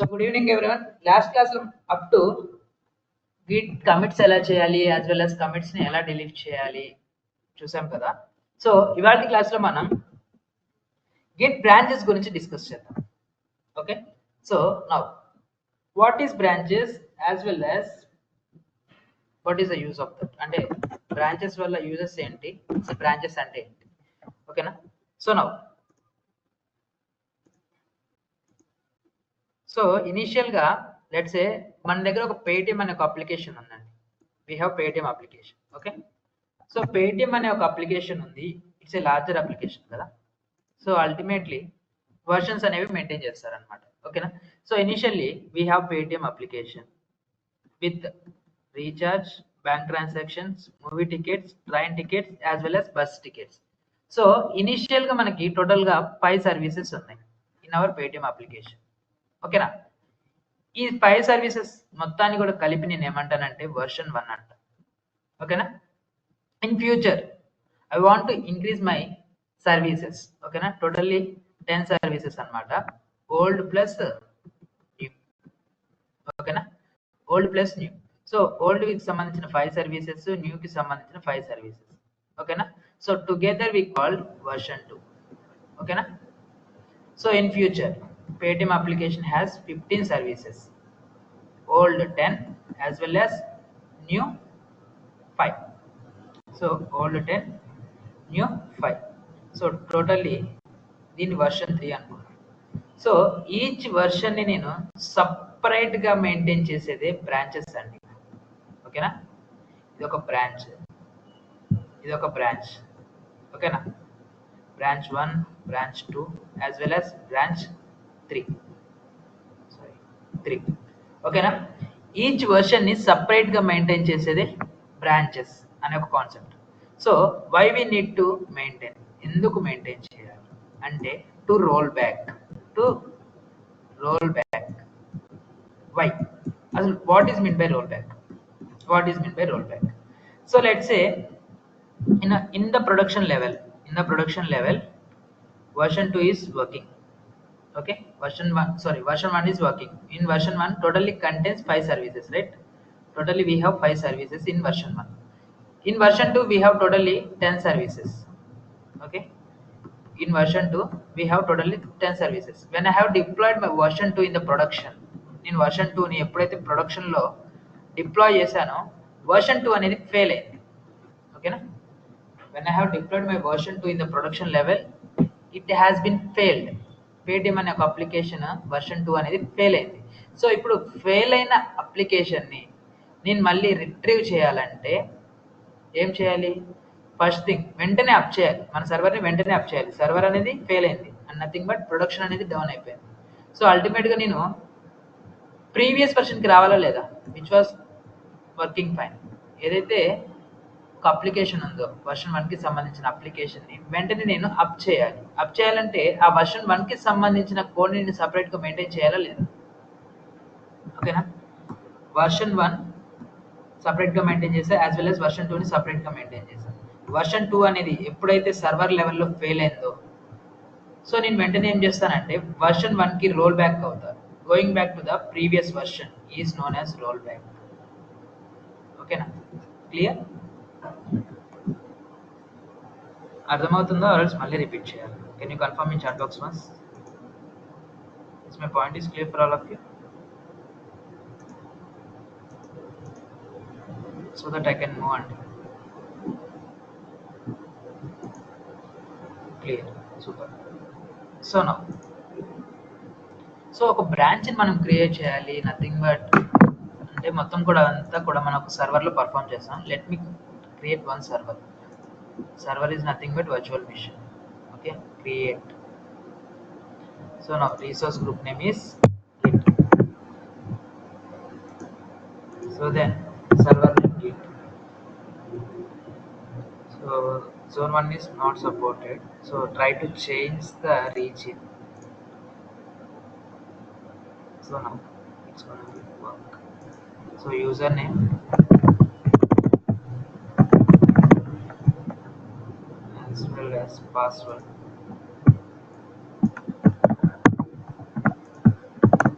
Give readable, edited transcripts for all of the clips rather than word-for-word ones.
So good evening everyone. Last class up to git commits ఎలా చేయాలి as well as commits ని ఎలా delete చేయాలి చూసాం కదా. సో ఇవాల్టి క్లాస్ లో మనం git branches గురించి డిస్కస్ చేద్దాం. Okay, so now what is branches as well as what is the use of that, అంటే branches వల్ల యూజెస్ ఏంటి, branches అంటే ఏంటి, ఓకేనా. సో నౌ సో ఇనిషియల్గా లెట్స్ సే మన దగ్గర ఒక పేటిఎం అనే ఒక అప్లికేషన్ ఉందండి. We have Paytm application. Okay, so Paytm అనే ఒక అప్లికేషన్ ఉంది. ఇట్స్ ఏ లార్జర్ అప్లికేషన్ కదా. సో అల్టిమేట్లీ వర్షన్స్ అనేవి మెయింటైన్ చేస్తారనమాట. ఓకేనా. So initially we have Paytm application with recharge, bank transactions, movie tickets, train tickets as well as bus tickets. So ఇనిషియల్గా మనకి టోటల్గా 5 సర్వీసెస్ ఉన్నాయి ఇన్ అవర్ పేటిఎం అప్లికేషన్. ఓకేనా. ఈ 5 సర్వీసెస్ మొత్తాన్ని కూడా కలిపి నేను ఏమంటానంటే వర్షన్ 1 అంట. ఓకేనా. In future I want to increase my services. ఓకేనా, టోటల్లీ 10 సర్వీసెస్ అనమాట. Old plus new. ఓకేనా, old plus new. So old కి సంబంధించిన 5 సర్వీసెస్, న్యూ కి సంబంధించిన 5 సర్వీసెస్. ఓకేనా. So together we called version 2. ఓకేనా. So in future Paytm application has 15 services, old 10 as well as new 5. So old 10, new 5. So totally దీని version 3 అనుకున్నాను. So each version ని నేను సపరేట్ గా మెయింటైన్ చేసేదే బ్రాంచెస్ అండి. ఓకేనా. ఇది ఒక బ్రాంచ్, ఇది ఒక బ్రాంచ్. ఓకేనా. Branch 1, branch 2 as well as branch 3. ఓకేనా. ఈచ్ వర్షన్ ని సపరేట్ గా మెయింటైన్ చేసేదే బ్రాంచెస్ అనే ఒక concept. So why we need to maintain, ఎందుకు మెయింటైన్ చేయాలి అంటే టు రోల్ బ్యాక్, వై అసలు what is mean by roll back. So let's say in the production level version 2 is working. Okay, version 1 is working. In version 1 totally contains 5 services, right? Totally we have 5 services in version 1. In version 2 we have totally 10 services. Okay, in version 2 we have totally 10 services. When I have deployed my version 2 in the production, in version 2 ni eppudaithe production lo deploy chesano version 2 anedi fail ayindi. Okay na. When I have deployed my version 2 in the production level, it has been failed. Paytm అనే ఒక application version 2 అనేది fail అయింది. So ఇప్పుడు fail అయిన అప్లికేషన్ని నేను మళ్ళీ retrieve చేయాలంటే ఏం చేయాలి? ఫస్ట్ థింగ్ వెంటనే అప్ చేయాలి, మన సర్వర్ని వెంటనే అప్ చేయాలి. సర్వర్ అనేది ఫెయిల్ అయింది అండ్ నథింగ్ బట్ ప్రొడక్షన్ అనేది డౌన్ అయిపోయింది. సో అల్టిమేట్గా నేను ప్రీవియస్ వర్షన్కి రావాలా లేదా, విచ్ వాజ్ వర్కింగ్ ఫైన్, ఏదైతే ఒక అప్లికేషన్ ఉందో వర్షన్ 1కి సంబంధించిన అప్లికేషన్ని వెంటనే నేను అప్ చేయాలంటే ఆ వర్షన్ 1కి సంబంధించిన కోడ్ని నేను సపరేట్గా మెయింటైన్ చేయాలా లేదా? ఓకేనా. వర్షన్ 1 సపరేట్గా మెయింటైన్ చేసా, యాజ్ వెల్ as వర్షన్ 2ని సపరేట్గా మెయింటైన్ చేశాను. వర్షన్ 2 అనేది ఎప్పుడైతే సర్వర్ లెవెల్లో ఫెయిల్ అయిందో, సో నేను వెంటనే ఏం చేస్తానంటే వర్షన్ 1కి రోల్ బ్యాక్ అవుతాను. Going back to the previous version is known as roll back. ఓకేనా, క్లియర్? అర్థమవుతుందో ఆర్ఎల్స్ మళ్ళీ రిపీట్ చేయాలి? Can you confirm in chat box once? Is my point is clear for all of you so that I can move and clear. Super. So now so ఒక బ్రాంచ్ని మనం create చేయాలి, nothing but అంటే మొత్తం కూడా అంతా కూడా మనం ఒక సర్వర్లో పర్ఫామ్ చేస్తాం. Let me create one server is nothing but virtual machine. Okay, create. So now resource group name is git. So then server name git. So zone 1 is not supported, so try to change the region. So now it's going to work. So username as well as password.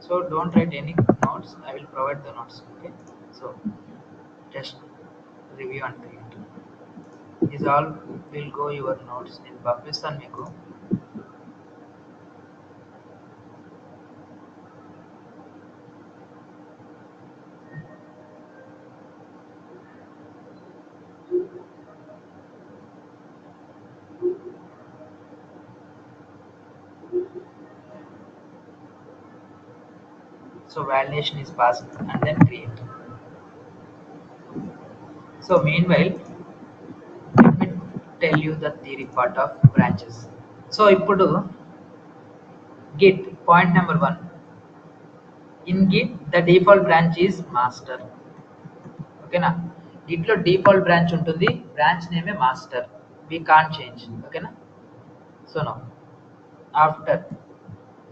So So don't write any notes. I will provide the notes. Okay. So just review and create. These all will go your notes in Pakistan Miko. So validation is passed and then create. So meanwhile, let me tell you the theory part of branches. So ఇప్పుడు git point number 1. In git the default branch is master. ఓకేనా, గిట్లో default branch ఉంటుంది, branch నేమే master, we can't change. ఓకేనా. So no after,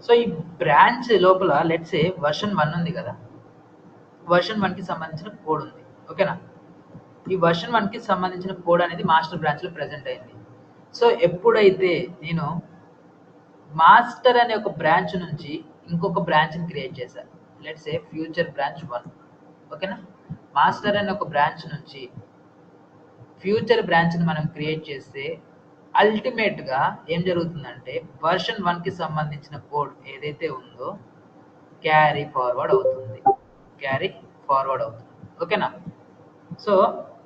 so ఈ branch లోపల let's a version 1 ఉంది కదా, వర్షన్ 1కి సంబంధించిన కోడ్ ఉంది. ఓకేనా, ఈ వర్షన్ 1కి సంబంధించిన కోడ్ అనేది మాస్టర్ బ్రాంచ్లో ప్రెజెంట్ అయింది. సో ఎప్పుడైతే నేను మాస్టర్ అనే ఒక బ్రాంచ్ నుంచి ఇంకొక బ్రాంచ్ని క్రియేట్ చేశాను, లెట్స్ ఏ ఫ్యూచర్ బ్రాంచ్ 1. ఓకేనా, మాస్టర్ అనే ఒక బ్రాంచ్ నుంచి ఫ్యూచర్ బ్రాంచ్ని మనం క్రియేట్ చేస్తే అల్టిమేట్గా ఏం జరుగుతుందంటే వర్షన్ 1కి సంబంధించిన కోడ్ ఏదైతే ఉందో క్యారీ ఫార్వర్డ్ అవుతుంది, క్యారీ ఫార్వర్డ్ అవుతుంది. ఓకేనా. సో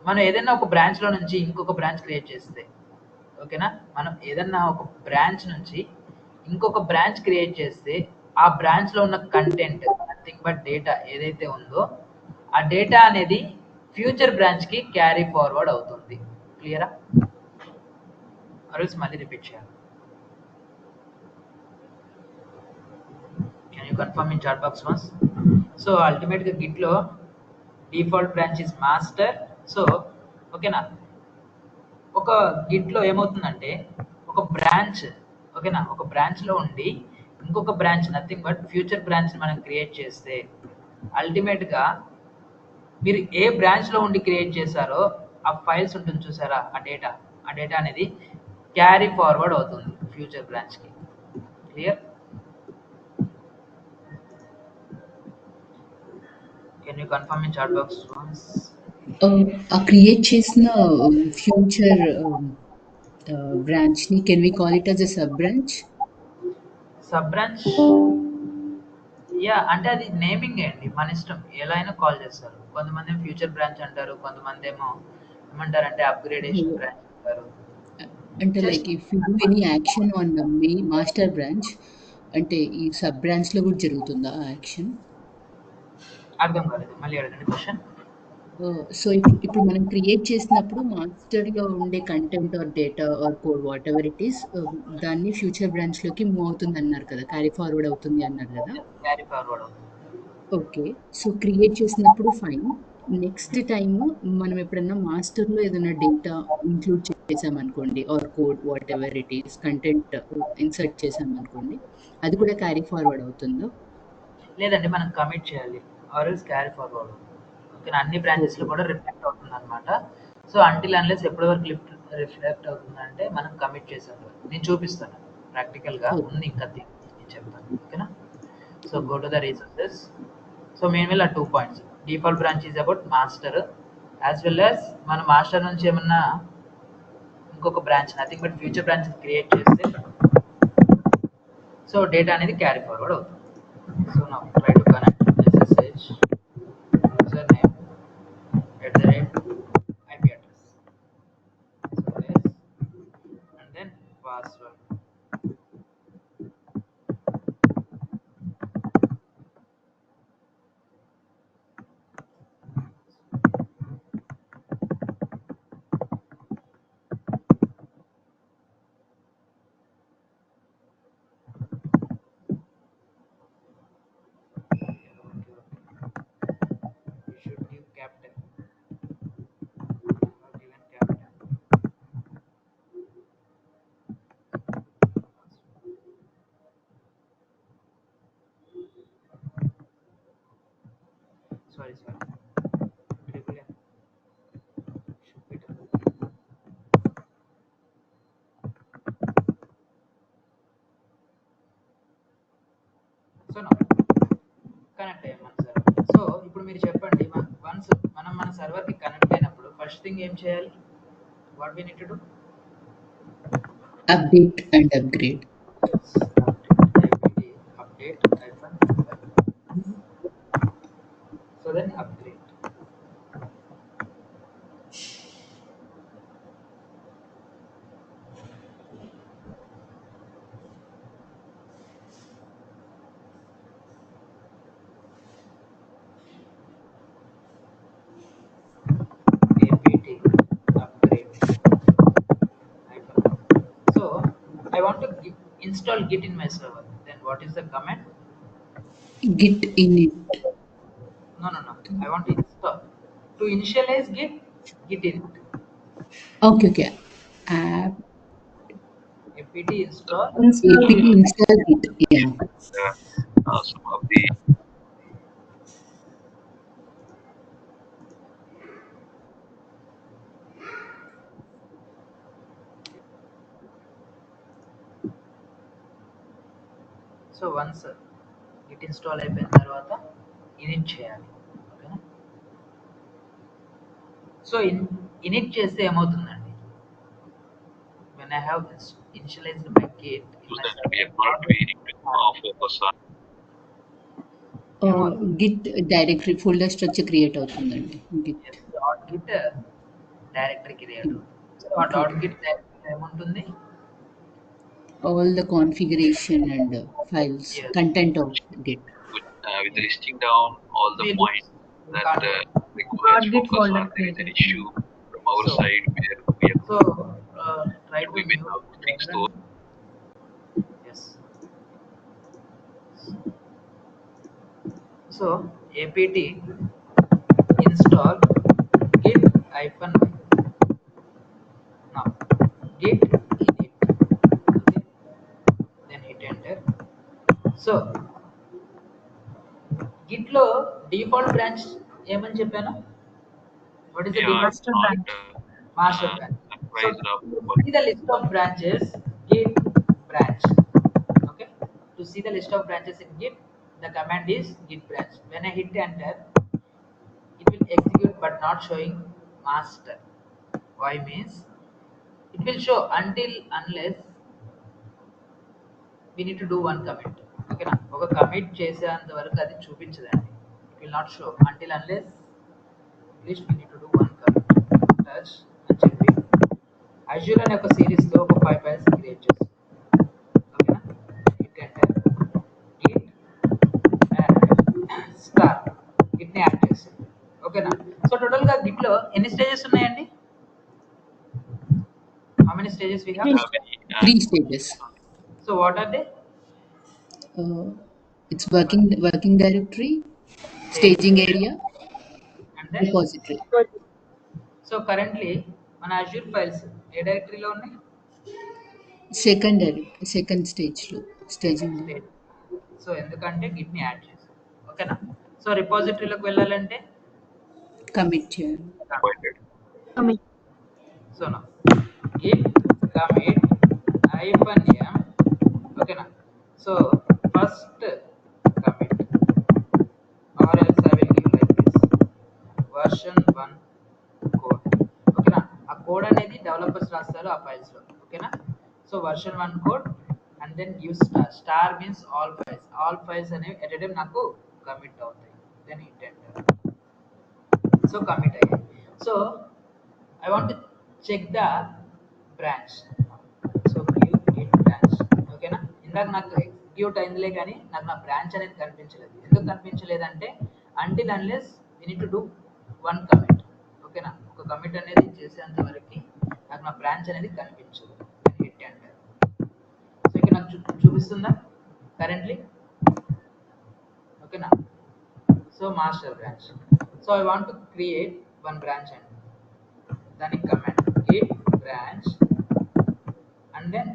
మనం ఏదైనా ఒక బ్రాంచ్లో నుంచి ఇంకొక బ్రాంచ్ క్రియేట్ చేస్తే, ఓకేనా, మనం ఏదన్నా ఒక బ్రాంచ్ నుంచి ఇంకొక బ్రాంచ్ క్రియేట్ చేస్తే ఆ బ్రాంచ్లో ఉన్న కంటెంట్ నథింగ్ బట్ డేటా ఏదైతే ఉందో ఆ డేటా అనేది ఫ్యూచర్ బ్రాంచ్కి క్యారీ ఫార్వర్డ్ అవుతుంది. క్లియరా? అరుల్స్ మళ్ళీ రిపీట్ చేయాలి. Can you confirm in chat box once? So అల్టిమేట్గా గిట్లో default branch is master. So ఓకేనా, ఒక గిట్లో ఏమవుతుందంటే ఒక బ్రాంచ్, ఓకేనా, ఒక బ్రాంచ్లో ఉండి ఇంకొక బ్రాంచ్ నథింగ్ బట్ ఫ్యూచర్ బ్రాంచ్ని మనం క్రియేట్ చేస్తే అల్టిమేట్గా మీరు ఏ బ్రాంచ్లో ఉండి క్రియేట్ చేశారో ఆ ఫైల్స్ ఉంటుంది చూసారా, ఆ డేటా అనేది క్యారీ ఫార్వర్డ్ అవుతుంది ఫ్యూచర్ బ్రాంచ్కి. Clear? Can you confirm in chat box once? ఆ క్రియేట్ చేసిన ఫ్యూచర్ బ్రాంచ్ని can we call it as a sub branch? Sub branch, yeah, అంటే అది నేమింగ్ అండి, మన ఇష్టం, ఎలా అయినా కాల్ చేస్తారు. కొంతమంది ఏమో ఫ్యూచర్ బ్రాంచ్ అంటారు, కొంతమంది ఏమో ఏమంటారంటే అప్గ్రేడేషన్ బ్రాంచ్ అంటారు. అంటే like if you do any action on me master branch, అంటే ఈ సబ్ బ్రాంచ్లో కూడా జరుగుతుందా ఆ యాక్షన్? అర్థం కాలేదు, మళ్ళీ అడగండి క్వశ్చన్. సో ఇప్పుడు మనం క్రియేట్ చేసినప్పుడు మాస్టర్లో ఉండే content or data or code whatever it is, దాన్ని ఫ్యూచర్ బ్రాంచ్లోకి మూవ్ అవుతుంది అన్నారు కదా, క్యారీ ఫార్వర్డ్ అవుతుంది అన్నారు కదా. క్యారీ ఫార్వర్డ్ అవుతుంది. ఓకే, సో క్రియేట్ చేసినప్పుడు ఫైన్. నెక్స్ట్ టైం మనం ఎప్పుడన్నా మాస్టర్లో ఏదైనా డేటా ఇంక్లూడ్ చేసామనుకోండి or code whatever it is content insert చేసామనుకోండి, అది కూడా క్యారీ ఫార్వర్డ్ అవుతుందో? లేదండి, మనం కమిట్ చేయాలి ఆర్ఎల్స్ క్యారీ ఫార్వర్డ్. ఓకేనా, అన్ని బ్రాంచెస్లో కూడా రిఫ్లెక్ట్ అవుతుంది అనమాట. సో అంటిల్ అన్లెస్ ఎప్పటి వరకు రిఫ్లెక్ట్ అవుతుందంటే మనం కమిట్ చేసాం. నేను చూపిస్తాను ప్రాక్టికల్గా ఉంది, ఇంకా నేను చెప్తాను. ఓకేనా. So go to the resources. So main ఆ 2 points, default branch is about master as well as మన మాస్టర్ నుంచి ఏమన్నా ఇంకొక branch nothing but future branch create చేస్తే సో డేటా అనేది క్యారీ ఫార్వర్డ్ అవుతుంది. So now try to connect SSH username @ IP address. So yes, and then password. You should give captain. Not given captain. Sorry. Triple M should be done. So now connect అయ్యాం మన server. So ఇప్పుడు మీరు చెప్పండి, once మనం మన సర్వర్కి connect అయినప్పుడు first thing ఏం చేయాలి? What we need to do? Update and upgrade. Update hyphen. So then upgrade. apt upgrade hyphen. So I want to install Git in my server. Then what is the command? Git init. No. I want to install. To initialize Git init. Okay. App apt install. apt install Git. Yeah. Some of the so once Git install అయిపోయిన తర్వాత in it చేయాలి. ఓకేనా? So in it చేస్తే ఏమవుతుందండి? when I have initialized my git in my that we server, are not we need to focus on Git directory folder structure create అవుతుందండి. Git. Dot Git directory create. So ఆ dot Git directory ఏముంటుంది? All the configuration and files, Yes. content of Git. with listing down all the Maybe points that requires Git focus folder on. There is an created. issue from our So- side where we have so try to we may new have to fix program. those. Yes. So apt install git hyphen y. Now git init. Okay. Then hit enter. So git లో default branch ఏమని చెప్పాను? What is the Yeah, default it's not master branch? So comprised of to see the list of branches, git branch. Okay. To see the list of branches in git, the command is git branch. When I hit enter, it will execute but not showing master. Why means it will show until unless we need to do one commit. ఓకేనా? ఒక commit చేసేంత వరకు అది చూపించదండి. It will not show until unless at least we need to do one commit. Touch అని చెప్పి Azure అనే ఒక సిరీస్ లో ఒక 5 ఫైల్స్ క్రియేట్ చేస్తాం. ఓకేనా? Hit enter. Git star Git ని యాడ్ చేస్తాం. ఓకేనా? సో టోటల్ గా గిట్ లో ఎన్ని స్టేజెస్ ఉన్నాయండి? How many stages we have? have any 3 stages. So what are they? It's working directory, staging area, and then repository. So currently మన Azure files ఏ డైరెక్టరీలో ఉన్నాయి? Second stage లో staging. సో ఎందుకంటే గిట్ ని యాడ్ చేసాం. ఓకేనా? సో రిపాజిటరీలోకి వెళ్ళాలంటే Commit చేయాలి. provided. సో నా git commit hyphen m. ఓకేనా? So first commit or else I will give like this version 1 code. ఓకేనా? ఆ కోడ్ అనేది డెవలపర్స్ రాస్తారు ఆ ఫైల్స్ లో. ఓకేనా? So version 1 code and then give star means all files అనేవి ఎట్ ఎ టైం నాకు కమిట్ అవుతాయి. Then hit enter. So commit అయ్యాయి. So I want to check the branch. So git branch. ఓకేనా? ఇందాక నాకు ఎగ్జిక్యూట్ అయిందిలే కానీ నాకు నా బ్రాంచ్ అనేది కనిపించలేదు. ఎందుకు కనిపించలేదంటే until unless we need to do one commit. ఓకేనా? ఒక కమిట్ అనేది చేసేంత వరకు నాకు నా బ్రాంచ్ అనేది కనిపించదు. Hit enter. సో ఇక్కడ నాకు చూపిస్తుందా కరెంట్లీ? ఓకేనా? So master branch. So I want to create one branch అండి. దానికి command git branch and then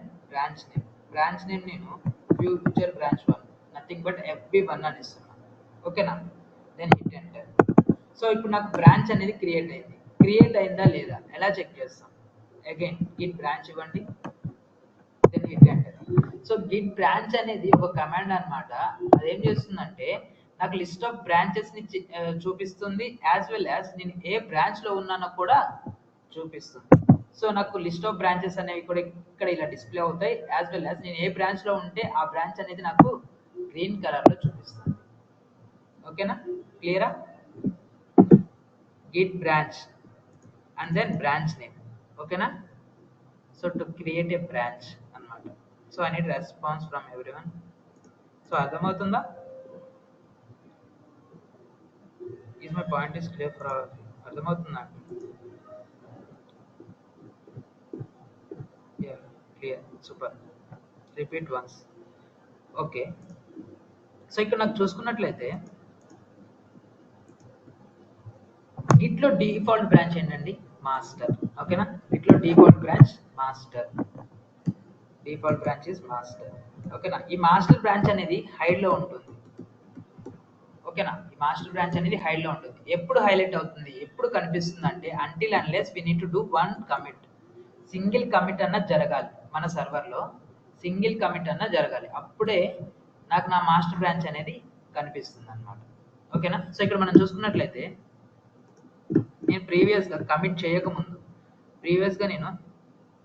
branch name నేను future branch 1 nothing but fb1 అని ఇస్తున్నాను. ఓకేనా? Then hit enter. సో ఇప్పుడు నాకు బ్రాంచ్ అనేది క్రియేట్ అయింది. క్రియేట్ అయిందా లేదా ఎలా చెక్ చేస్తాం? అగైన్ గిట్ బ్రాంచ్ ఇవ్వండి. Then hit enter. So git branch అనేది ఒక కమాండ్ అన్నమాట. అదేం చేస్తుందంటే నాకు లిస్ట్ ఆఫ్ బ్రాంచెస్ ని చూపిస్తుంది, యాజ్ వెల్ యాజ్ నేను ఏ బ్రాంచ్ లో ఉన్నానో కూడా చూపిస్తుంది. సో నాకు లిస్ట్ ఆఫ్ బ్రాంచెస్ అనేవి కూడా ఇక్కడ ఇలా డిస్ప్లే అవుతాయి, యాజ్ వెల్ యాజ్ నేను ఏ బ్రాంచ్ లో ఉంటే ఆ బ్రాంచ్ అనేది నాకు గ్రీన్ కలర్ లో చూపిస్తుంది. ఓకేనా, క్లియరా? git branch and then branch name. ఓకేనా, so to create a branch అన్నమాట. So I need response from everyone. So అర్థమవుతుందా? Is my point is clear for all? అర్థమవుతుందా? Clear, super. Repeat once. Okay, so ఇక్కడ నాకు చూసుకున్నట్లయితే గిట్లో default branch ఏంటండి? Master. ఓకేనా, గిట్లో default branch master. Default branch is master. ఓకేనా, ఈ మాస్టర్ బ్రాంచ్ అనేది హైడ్ లో ఉంటుంది. ఓకేనా, ఈ మాస్టర్ బ్రాంచ్ అనేది హైడ్ లో ఉంటుంది. ఎప్పుడు హైలైట్ అవుతుంది, ఎప్పుడు కనిపిస్తుంది అంటే until unless we need to do one commit. Single commit అన్న జరగాలి మన సర్వర్లో, సింగిల్ కమిట్ అన్న జరగాలి, అప్పుడే నాకు నా మాస్టర్ బ్రాంచ్ అనేది కనిపిస్తుంది అనమాట. ఓకేనా, సో ఇక్కడ మనం చూసుకున్నట్లయితే నేను ప్రీవియస్గా నేను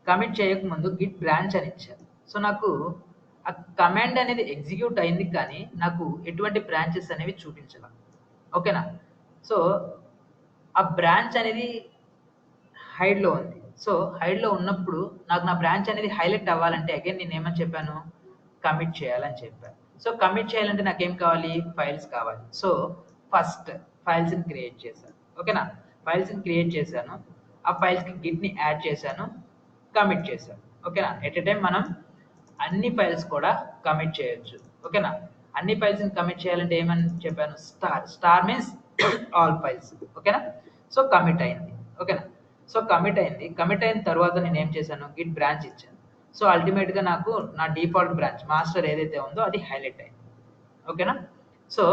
కమిట్ చేయకముందు గిట్ బ్రాంచ్ అని ఇచ్చాను. సో నాకు ఆ కమాండ్ అనేది ఎగ్జిక్యూట్ అయింది కానీ నాకు ఎటువంటి బ్రాంచెస్ అనేవి చూపించడం. ఓకేనా, సో ఆ బ్రాంచ్ అనేది హైడ్లో ఉంది. సో హైడ్లో ఉన్నప్పుడు నాకు నా బ్రాంచ్ అనేది హైలైట్ అవ్వాలంటే అగైన్ నేను ఏమని చెప్పాను, కమిట్ చేయాలని చెప్పాను. సో కమిట్ చేయాలంటే నాకేం కావాలి, ఫైల్స్ కావాలి. సో ఫస్ట్ ఫైల్స్ని క్రియేట్ చేశాను. ఓకేనా, ఫైల్స్ని క్రియేట్ చేశాను, ఆ ఫైల్స్కి గిట్ని యాడ్ చేశాను, కమిట్ చేశాను. ఓకేనా, ఎట్ ఎ టైం మనం అన్ని ఫైల్స్ కూడా కమిట్ చేయొచ్చు. ఓకేనా, అన్ని ఫైల్స్ని కమిట్ చేయాలంటే ఏమని చెప్పాను, స్టార్ మీన్స్ ఆల్ ఫైల్స్. ఓకేనా, సో కమిట్ అయింది. ఓకేనా, సో కమిట్ అయిన తర్వాత నేను ఏం చేశాను, గిట్ బ్రాంచ్ ఇచ్చాను. సో అల్టిమేట్గా నాకు నా డిఫాల్ట్ బ్రాంచ్ మాస్టర్ ఏదైతే ఉందో అది హైలైట్ అయింది. ఓకేనా, సో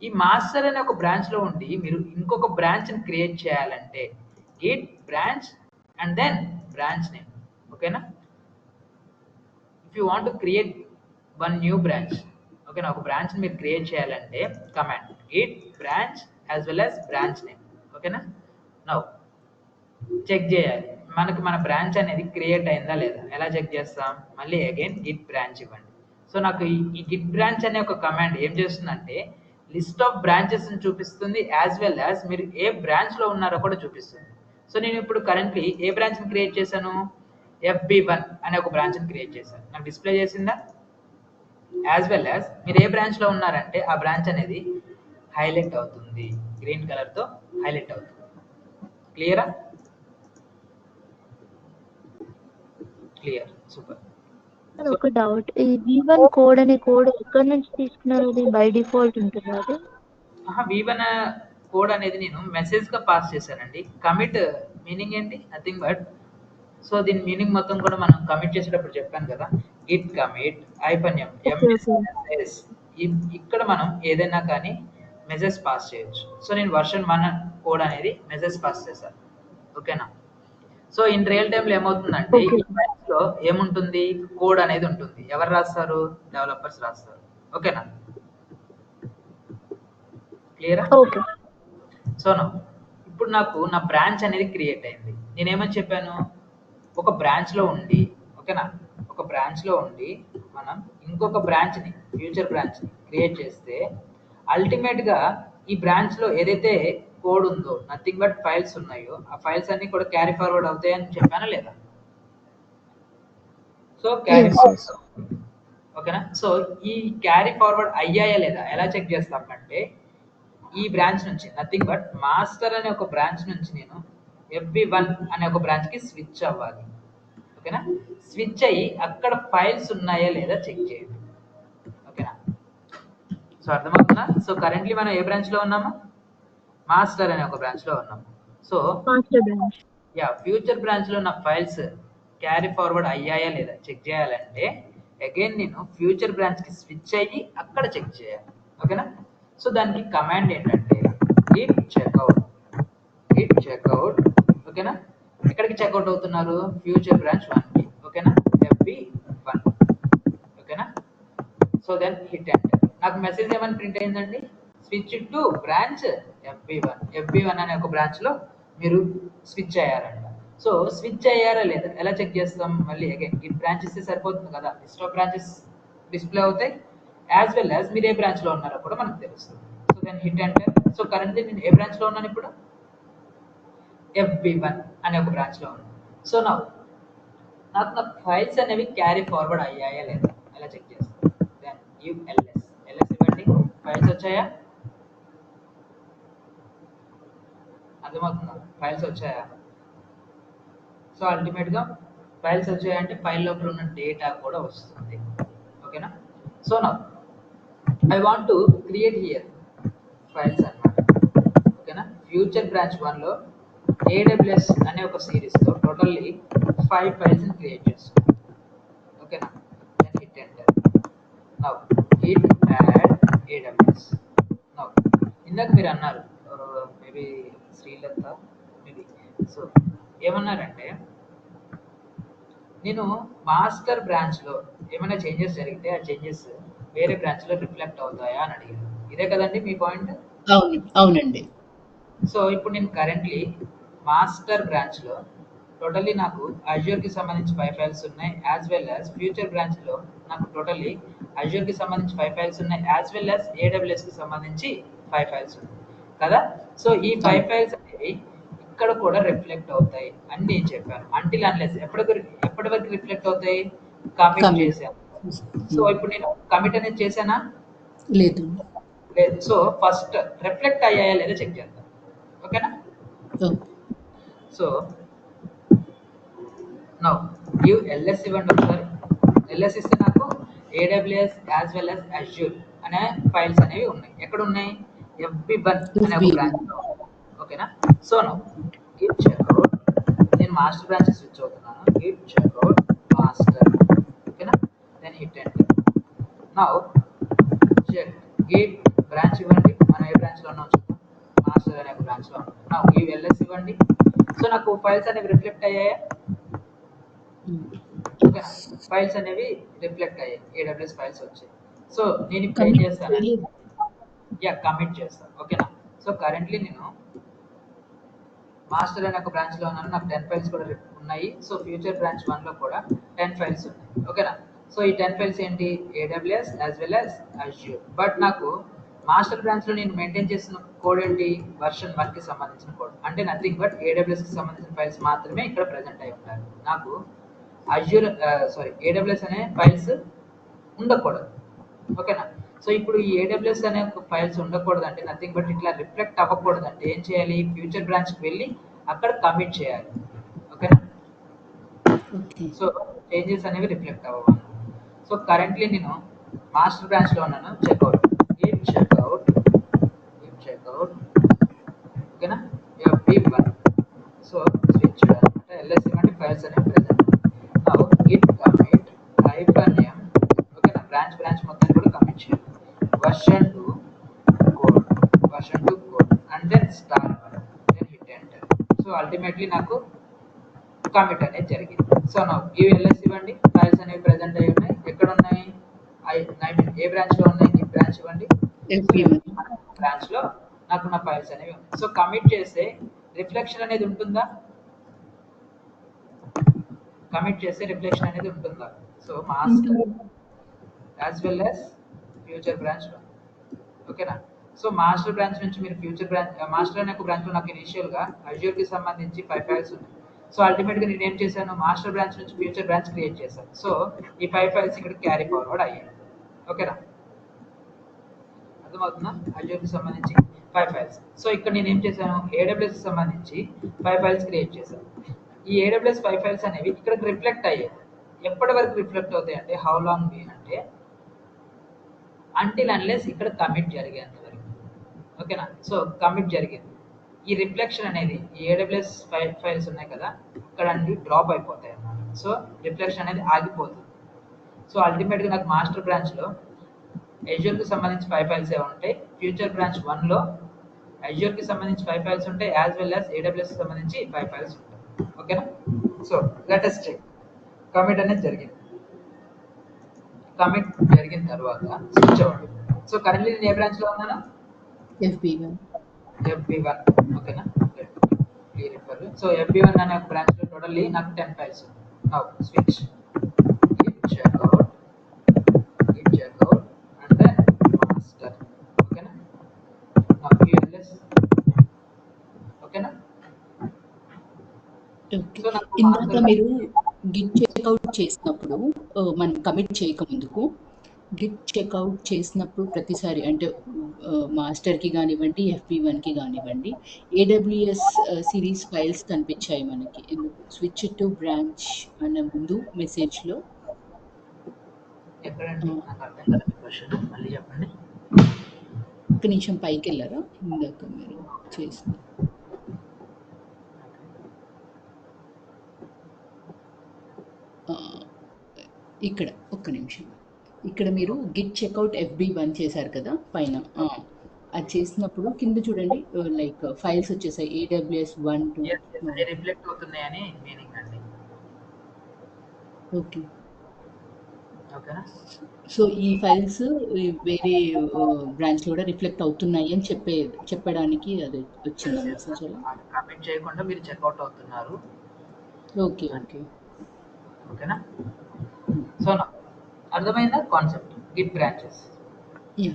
ఈ మాస్టర్ అనే ఒక బ్రాంచ్లో ఉండి మీరు ఇంకొక బ్రాంచ్ని క్రియేట్ చేయాలంటే git branch and then branch name. ఓకేనా, if you want to create one new branch, ఓకేనా, ఒక బ్రాంచ్ని మీరు క్రియేట్ చేయాలంటే command git branch as well as branch name. ఓకేనా, నౌ చెక్ చేయాలి మనకు మన బ్రాంచ్ అనేది క్రియేట్ అయిందా లేదా. ఎలా చెక్ చేస్తాం, మళ్ళీ అగైన్ గిట్ బ్రాంచ్ ఇవ్వండి. సో నాకు ఈ గిట్ బ్రాంచ్ అనే ఒక కమాండ్ ఏం చేస్తుందంటే లిస్ట్ ఆఫ్ బ్రాంచెస్ చూపిస్తుంది, యాజ్ వెల్ యాజ్ మీరు ఏ బ్రాంచ్లో ఉన్నారో కూడా చూపిస్తుంది. సో నేను ఇప్పుడు కరెంట్లీ ఏ బ్రాంచ్ని క్రియేట్ చేశాను, FB1 అనే ఒక బ్రాంచ్ని క్రియేట్ చేశాను. నాకు డిస్ప్లే చేసిందా? యాజ్ వెల్ యాజ్ మీరు ఏ బ్రాంచ్లో ఉన్నారంటే ఆ బ్రాంచ్ అనేది హైలైట్ అవుతుంది, గ్రీన్ కలర్తో హైలైట్ అవుతుంది. క్లియరా? Clear, super. ఒక డౌట్, ఈ V1 కోడ్ అనే కోడ్ ఎక్కడి నుంచి తీసుకున్నారు? అది బై డిఫాల్ట్ ఉంటుంది అది? V1 కోడ్ అనేది నేను మెసేజ్గా పాస్ చేశానండి. కమిట్ మీనింగ్ ఏంటి, నథింగ్ బట్, సో దీని మీనింగ్ మొత్తం కూడా మనం కమిట్ చేసేటప్పుడు చెప్పాను కదా, గిట్ కమిట్ ఐపన్యం ఎంఎస్. ఇక్కడ మనం ఏదైనా కానీ మెసేజ్ పాస్ చేయొచ్చు. సో నేను వర్షన్ 1 కోడ్ అనేది మెసేజ్ పాస్ చేశాను. ఓకేనా, సో ఇన్ రియల్ టైంలో ఏమవుతుందంటే ఈ బ్రాంచ్లో ఏముంటుంది, కోడ్ అనేది ఉంటుంది. ఎవరు రాస్తారు, డెవలపర్స్ రాస్తారు. ఓకేనా, క్లియరా? ఓకే. సో ఇప్పుడు నాకు నా బ్రాంచ్ అనేది క్రియేట్ అయింది. నేనేమని చెప్పాను, ఒక బ్రాంచ్లో ఉండి, ఓకేనా, ఒక బ్రాంచ్లో ఉండి మనం ఇంకొక బ్రాంచ్ని, ఫ్యూచర్ బ్రాంచ్ని క్రియేట్ చేస్తే అల్టిమేట్గా ఈ బ్రాంచ్లో ఏదైతే కోడ్ ఉందో, నథింగ్ బట్ ఫైల్స్ ఉన్నాయో, ఆ ఫైల్స్ అన్ని కూడా క్యారీ ఫార్వర్డ్ అవుతాయని చెప్పానా లేదా? సో క్యారీ ఫార్వర్డ్, ఓకేనా. సో ఈ క్యారీ ఫార్వర్డ్ అయ్యాయా లేదా ఎలా చెక్ చేస్తామంటే ఈ బ్రాంచ్ నుంచి, నథింగ్ బట్ మాస్టర్ అనే ఒక బ్రాంచ్ నుంచి నేను FB1 అనే ఒక బ్రాంచ్కి స్విచ్ అవ్వాలి. ఓకేనా, స్విచ్ అయ్యి అక్కడ ఫైల్స్ ఉన్నాయా లేదా చెక్ చేయండి. ఓకేనా, సో అర్థమవుతుందా? సో కరెంట్లీ మనం ఏ బ్రాంచ్లో ఉన్నాము, మాస్టర్ అనే ఒక బ్రాంచ్లో ఉన్నాము. సో ఫ్యూచర్ బ్రాంచ్లో ఉన్న ఫైల్స్ క్యారీ ఫార్వర్డ్ అయ్యాయా లేదా చెక్ చేయాలంటే అగైన్ నేను ఫ్యూచర్ బ్రాంచ్కి స్విచ్ అయ్యి అక్కడ చెక్ చేయాలి. ఓకేనా, సో దానికి కమాండ్ ఏంటంటే గిట్ చెక్అవుట్. ఓకేనా, ఎక్కడికి చెక్అవుట్ అవుతున్నారు, ఫ్యూచర్ బ్రాంచ్ 1కి. ఓకేనా, FB1. ఓకేనా, సో దెన్ హిట్ ఎంటర్. నాకు మెసేజ్ ఏమని ప్రింట్ అయిందండి, స్విచ్ టు బ్రాంచ్ FB1 అనే ఒక బ్రాంచ్ లో మీరు స్విచ్ అయ్యారంట. సో స్విచ్ అయ్యారా లేదా ఎలా చెక్ చేస్తాం? మళ్ళీ అగైన్ ఈ బ్రాంచ్ ఇస్తే సరిపోతుంది కదా, లిస్ట్ ఆఫ్ బ్రాంచెస్ డిస్ప్లే అవుతాయి, యాజ్ వెల్ యాజ్ మీరు ఏ బ్రాంచ్ లో ఉన్నారో కూడా మనకు తెలుస్తుంది. So then hit enter. So currently నేను ఏ బ్రాంచ్ లో ఉన్నాను ఇప్పుడు? FB1 అనే ఒక బ్రాంచ్ లో ఉన్నాను. సో నాకు నా ఫైల్స్ అనేవి క్యారీ ఫార్వర్డ్ అయ్యాయా లేదా ఎలా చెక్ చేస్తాను? దెన్ ls ఇవ్వండి, ఫైల్స్ వచ్చాయా? అర్థమవుతుందా? ఫైల్స్ వచ్చాయా? సో అల్టిమేట్ గా ఫైల్స్ వచ్చాయంటే ఫైల్ లోపల ఉన్న డేటా కూడా వస్తుంది. ఓకేనా? సో నా I want to create here files అన్నమాట. ఓకేనా? ఫ్యూచర్ బ్రాంచ్ 1 లో AWS అనే ఒక సిరీస్ తో టోటల్లీ 5 ఫైల్స్ ని క్రియేట్ చేస్తాను. ఓకేనా? Then hit enter. Now hit add AWS. Now ఇందాక మీరు అన్నారు మేబీ శ్రీలత మేబీ, సో ఏమన్నారంటే నేను మాస్టర్ బ్రాంచ్ లో ఏమైనా చేంజెస్ జరిగితే ఆ చేంజెస్ వేరే బ్రాంచ్ లో రిఫ్లెక్ట్ అవుతాయా అని అడిగారు. ఇదే కదండి మీ పాయింట్? అవునండి. సో ఇప్పుడు నేను కరెంట్లీ మాస్టర్ బ్రాంచ్ లో టోటల్లీ నాకు అజ్యూర్ కి సంబంధించి 5 ఫైల్స్ ఉన్నాయి, as well as future branch లో నాకు టోటల్లీ అజ్యూర్ కి సంబంధించి 5 ఫైల్స్ ఉన్నాయి, యాజ్ వెల్ యాజ్ AWS కి సంబంధించి 5 ఫైల్స్ ఉన్నాయి కదా. సో ఈ 5 ఫైల్స్ అనేవి ఇక్కడ కూడా రిఫ్లెక్ట్ అవుతాయి అని నేను చెప్పాను. అంటిల్ అన్లెస్ ఎప్పటి వరకు రిఫ్లెక్ట్ అవుతాయి? కమిట్ చేశాను. సో ఇప్పుడు నేను కమిట్ అనేది చేశానా? లేదు. లేదు. సో ఫస్ట్ రిఫ్లెక్ట్ అయ్యాయా లేదా చెక్ చేద్దాం. ఓకేనా? సో నౌ గివ్ ls ఇవ్వండి ఒకసారి. ls ఇస్తే నాకు AWS as well as Azure అనే ఫైల్స్ అనేవి ఉన్నాయి. ఎక్కడ ఉన్నాయి? FB1 అనే ఒక బ్రాంచ్ లో. ఓకేనా? So now give checkout. నేను మాస్టర్ బ్రాంచ్ స్విచ్ అవుతున్నాను. Give checkout master. ఓకేనా? Then hit enter. Now check give branch ఇవ్వండి. మనం ఏ బ్రాంచ్ లో ఉన్నాం చూద్దాం. మాస్టర్ అనే ఒక బ్రాంచ్ లో ఉన్నాం. నౌ గివ్ ls ఇవ్వండి. సో నాకు ఫైల్స్ అనేవి రిఫ్లెక్ట్ అయ్యాయా? ఓకేనా? ఫైల్స్ అనేవి రిఫ్లెక్ట్ అయ్యాయి, AWS ఫైల్స్ వచ్చాయి. సో నేను ఇప్పుడు ఏం చేస్తాను? కమిట్ చేస్తాను. ఓకేనా? సో కరెంట్లీ నేను మాస్టర్ అనే ఒక బ్రాంచ్ లో ఉన్నాను, నాకు 10 ఫైల్స్ కూడా ఉన్నాయి. సో ఫ్యూచర్ బ్రాంచ్ 1 లో కూడా 10 ఫైల్స్ ఉన్నాయి. ఓకేనా? సో ఈ 10 ఫైల్స్ ఏంటి? AWS as well as Azure. But నాకు మాస్టర్ బ్రాంచ్ లో నేను మెయింటైన్ చేసిన కోడ్ ఏంటి? వర్షన్ 1 కి సంబంధించిన కోడ్. అంటే నథింగ్ బట్ AWS కి సంబంధించిన ఫైల్స్ మాత్రమే ఇక్కడ ప్రెజెంట్ అయి ఉంటాయి. నాకు అజ్యూర్ AWS అనే ఫైల్స్ ఉండకూడదు. ఓకేనా? సో ఇప్పుడు ఈ AWS అనే ఫైల్స్ ఉండకూడదు అంటే నథింగ్ బట్ ఇట్లా రిఫ్లెక్ట్ అవ్వకూడదు అంటే ఏం చేయాలి? ఫ్యూచర్ బ్రాంచ్కి వెళ్ళి అక్కడ కమిట్ చేయాలి. ఓకేనా? సో చేంజెస్ అనేవి రిఫ్లెక్ట్ అవ్వాలి. సో కరెంట్లీ నేను మాస్టర్ బ్రాంచ్ లో ఉన్నాను. చెక్అవుట్ ఓకేనా? FB1. సో స్విచ్ అనమాట. ls ఇవ్వండి, ఫైల్స్ అనేవి present. Now git commit -m. ఓకేనా? బ్రాంచ్ మొత్తం కూడా కమిట్ చేయాలి. version 2 code and then start button, then hit enter. So ultimately నాకు కమిట్ అనేది జరిగింది. సో నౌ గివ్ ls ఇవ్వండి, ఫైల్స్ అనేవి ప్రెజెంట్ అయి ఉన్నాయి. ఎక్కడ ఉన్నాయి? ఏ బ్రాంచ్ లో ఉన్నాయి? గివ్ బ్రాంచ్ ఇవ్వండి. బ్రాంచ్ లో నాకు నా ఫైల్స్ అనేవి ఉన్నాయి. సో కమిట్ చేస్తే రిఫ్లెక్షన్ అనేది ఉంటుందా? కమిట్ చేస్తే రిఫ్లెక్షన్ అనేది ఉంటుందా? So master as well as future branch లో. ఓకేనా? సో మాస్టర్ బ్రాంచ్ నుంచి మీరు ఫ్యూచర్ బ్రాంచ్, మాస్టర్ అనే ఒక బ్రాంచ్ లో నాకు ఇనిషియల్ గా అజ్యూర్ కి సంబంధించి 5 ఫైల్స్ ఉన్నాయి. సో అల్టిమేట్ గా నేను ఏం చేశాను? మాస్టర్ బ్రాంచ్ నుంచి ఫ్యూచర్ బ్రాంచ్ క్రియేట్ చేశాను. సో ఈ 5 ఫైల్స్ ఇక్కడ క్యారీ ఫార్వర్డ్ అయ్యాయి. ఓకేనా? అర్థమవుతుందా? అజ్యూర్ కి సంబంధించి 5 ఫైల్స్. సో ఇక్కడ నేను ఏం చేశాను? AWS కి సంబంధించి 5 ఫైల్స్ క్రియేట్ చేశాను. ఈ AWS 5 ఫైల్స్ అనేవి ఇక్కడికి రిఫ్లెక్ట్ అయ్యాయి. ఎప్పటి వరకు రిఫ్లెక్ట్ అవుతాయి అంటే హౌ లాంగ్ అంటే అంటిల్ అన్లెస్ ఇక్కడ కమిట్ జరిగేంత వరకు. ఓకేనా? సో కమిట్ జరిగింది. ఈ రిఫ్లెక్షన్ అనేది ఈ AWS ఫైల్స్ ఉన్నాయి కదా, ఇక్కడ అన్ని డ్రాప్ అయిపోతాయి అన్నమాట. సో రిఫ్లెక్షన్ అనేది ఆగిపోతుంది. సో అల్టిమేట్గా నాకు మాస్టర్ బ్రాంచ్లో అజ్యూర్కి సంబంధించి 5 ఫైల్స్ ఉంటాయి. ఫ్యూచర్ బ్రాంచ్ 1లో అజ్యూర్కి సంబంధించి 5 ఫైల్స్ ఉంటాయి, యాజ్ వెల్ యాజ్ AWS కి సంబంధించి 5 ఫైల్స్ ఉంటాయి. ఓకేనా? So let us check. Commit అనేది జరిగింది. కమిట్ జరిగిన తర్వాత స్విచ్ అవ్వండి. సో కరెంట్లీ నేను ఏ బ్రాంచ్లో ఉన్నాను? FB1. FB1 ఓకేనా. Clear it for you. So FB1 అనే ఒక బ్రాంచ్ లో టోటల్లీ నాకు 10 files. Now switch git checkout and then master ఓకేనా. నౌ ls ఓకేనా. ఓకే. సో నాకు ఇందాక master మీరు గిట్ చెక్అవుట్ చేసినప్పుడు మనం కమిట్ చేయకముందుకు గిట్ చెక్అవుట్ చేసినప్పుడు ప్రతిసారి అంటే మాస్టర్కి కానివ్వండి FB1కి కానివ్వండి AWS సిరీస్ ఫైల్స్ కనిపించాయి మనకి. ఎందుకు స్విచ్ టు బ్రాంచ్ అన్న ముందు మెసేజ్లో ఎక్కడండి నాకు అర్థం కాలేదు మీ క్వశ్చన్, మళ్ళీ చెప్పండి. ఒక నిమిషం పైకి వెళ్ళారా ఇందాక మీరు చేసిన ఇక్కడ ఒక్క నిమిషం. ఇక్కడ మీరు గిట్ చెక్అవుట్ FB1 చేశారు కదా పైన, అది చేసినప్పుడు కింద చూడండి లైక్ ఫైల్స్ వచ్చేసాయి AWS 1 2. రిఫ్లెక్ట్ అవుతున్నాయని మీనింగ్ అండి. ఓకే. ఓకేనా. సో ఈ ఫైల్స్ వేరే బ్రాంచ్లో కూడా రిఫ్లెక్ట్ అవుతున్నాయి అని చెప్పడానికి అది వచ్చిందా మెసేజ్ అలా? కమిట్ చేయకుండా మీరు చెక్అవుట్ అవుతున్నారు. ఓకే ఓకే ఓకేనా. సో అర్థమైందా concept Git branches yeah.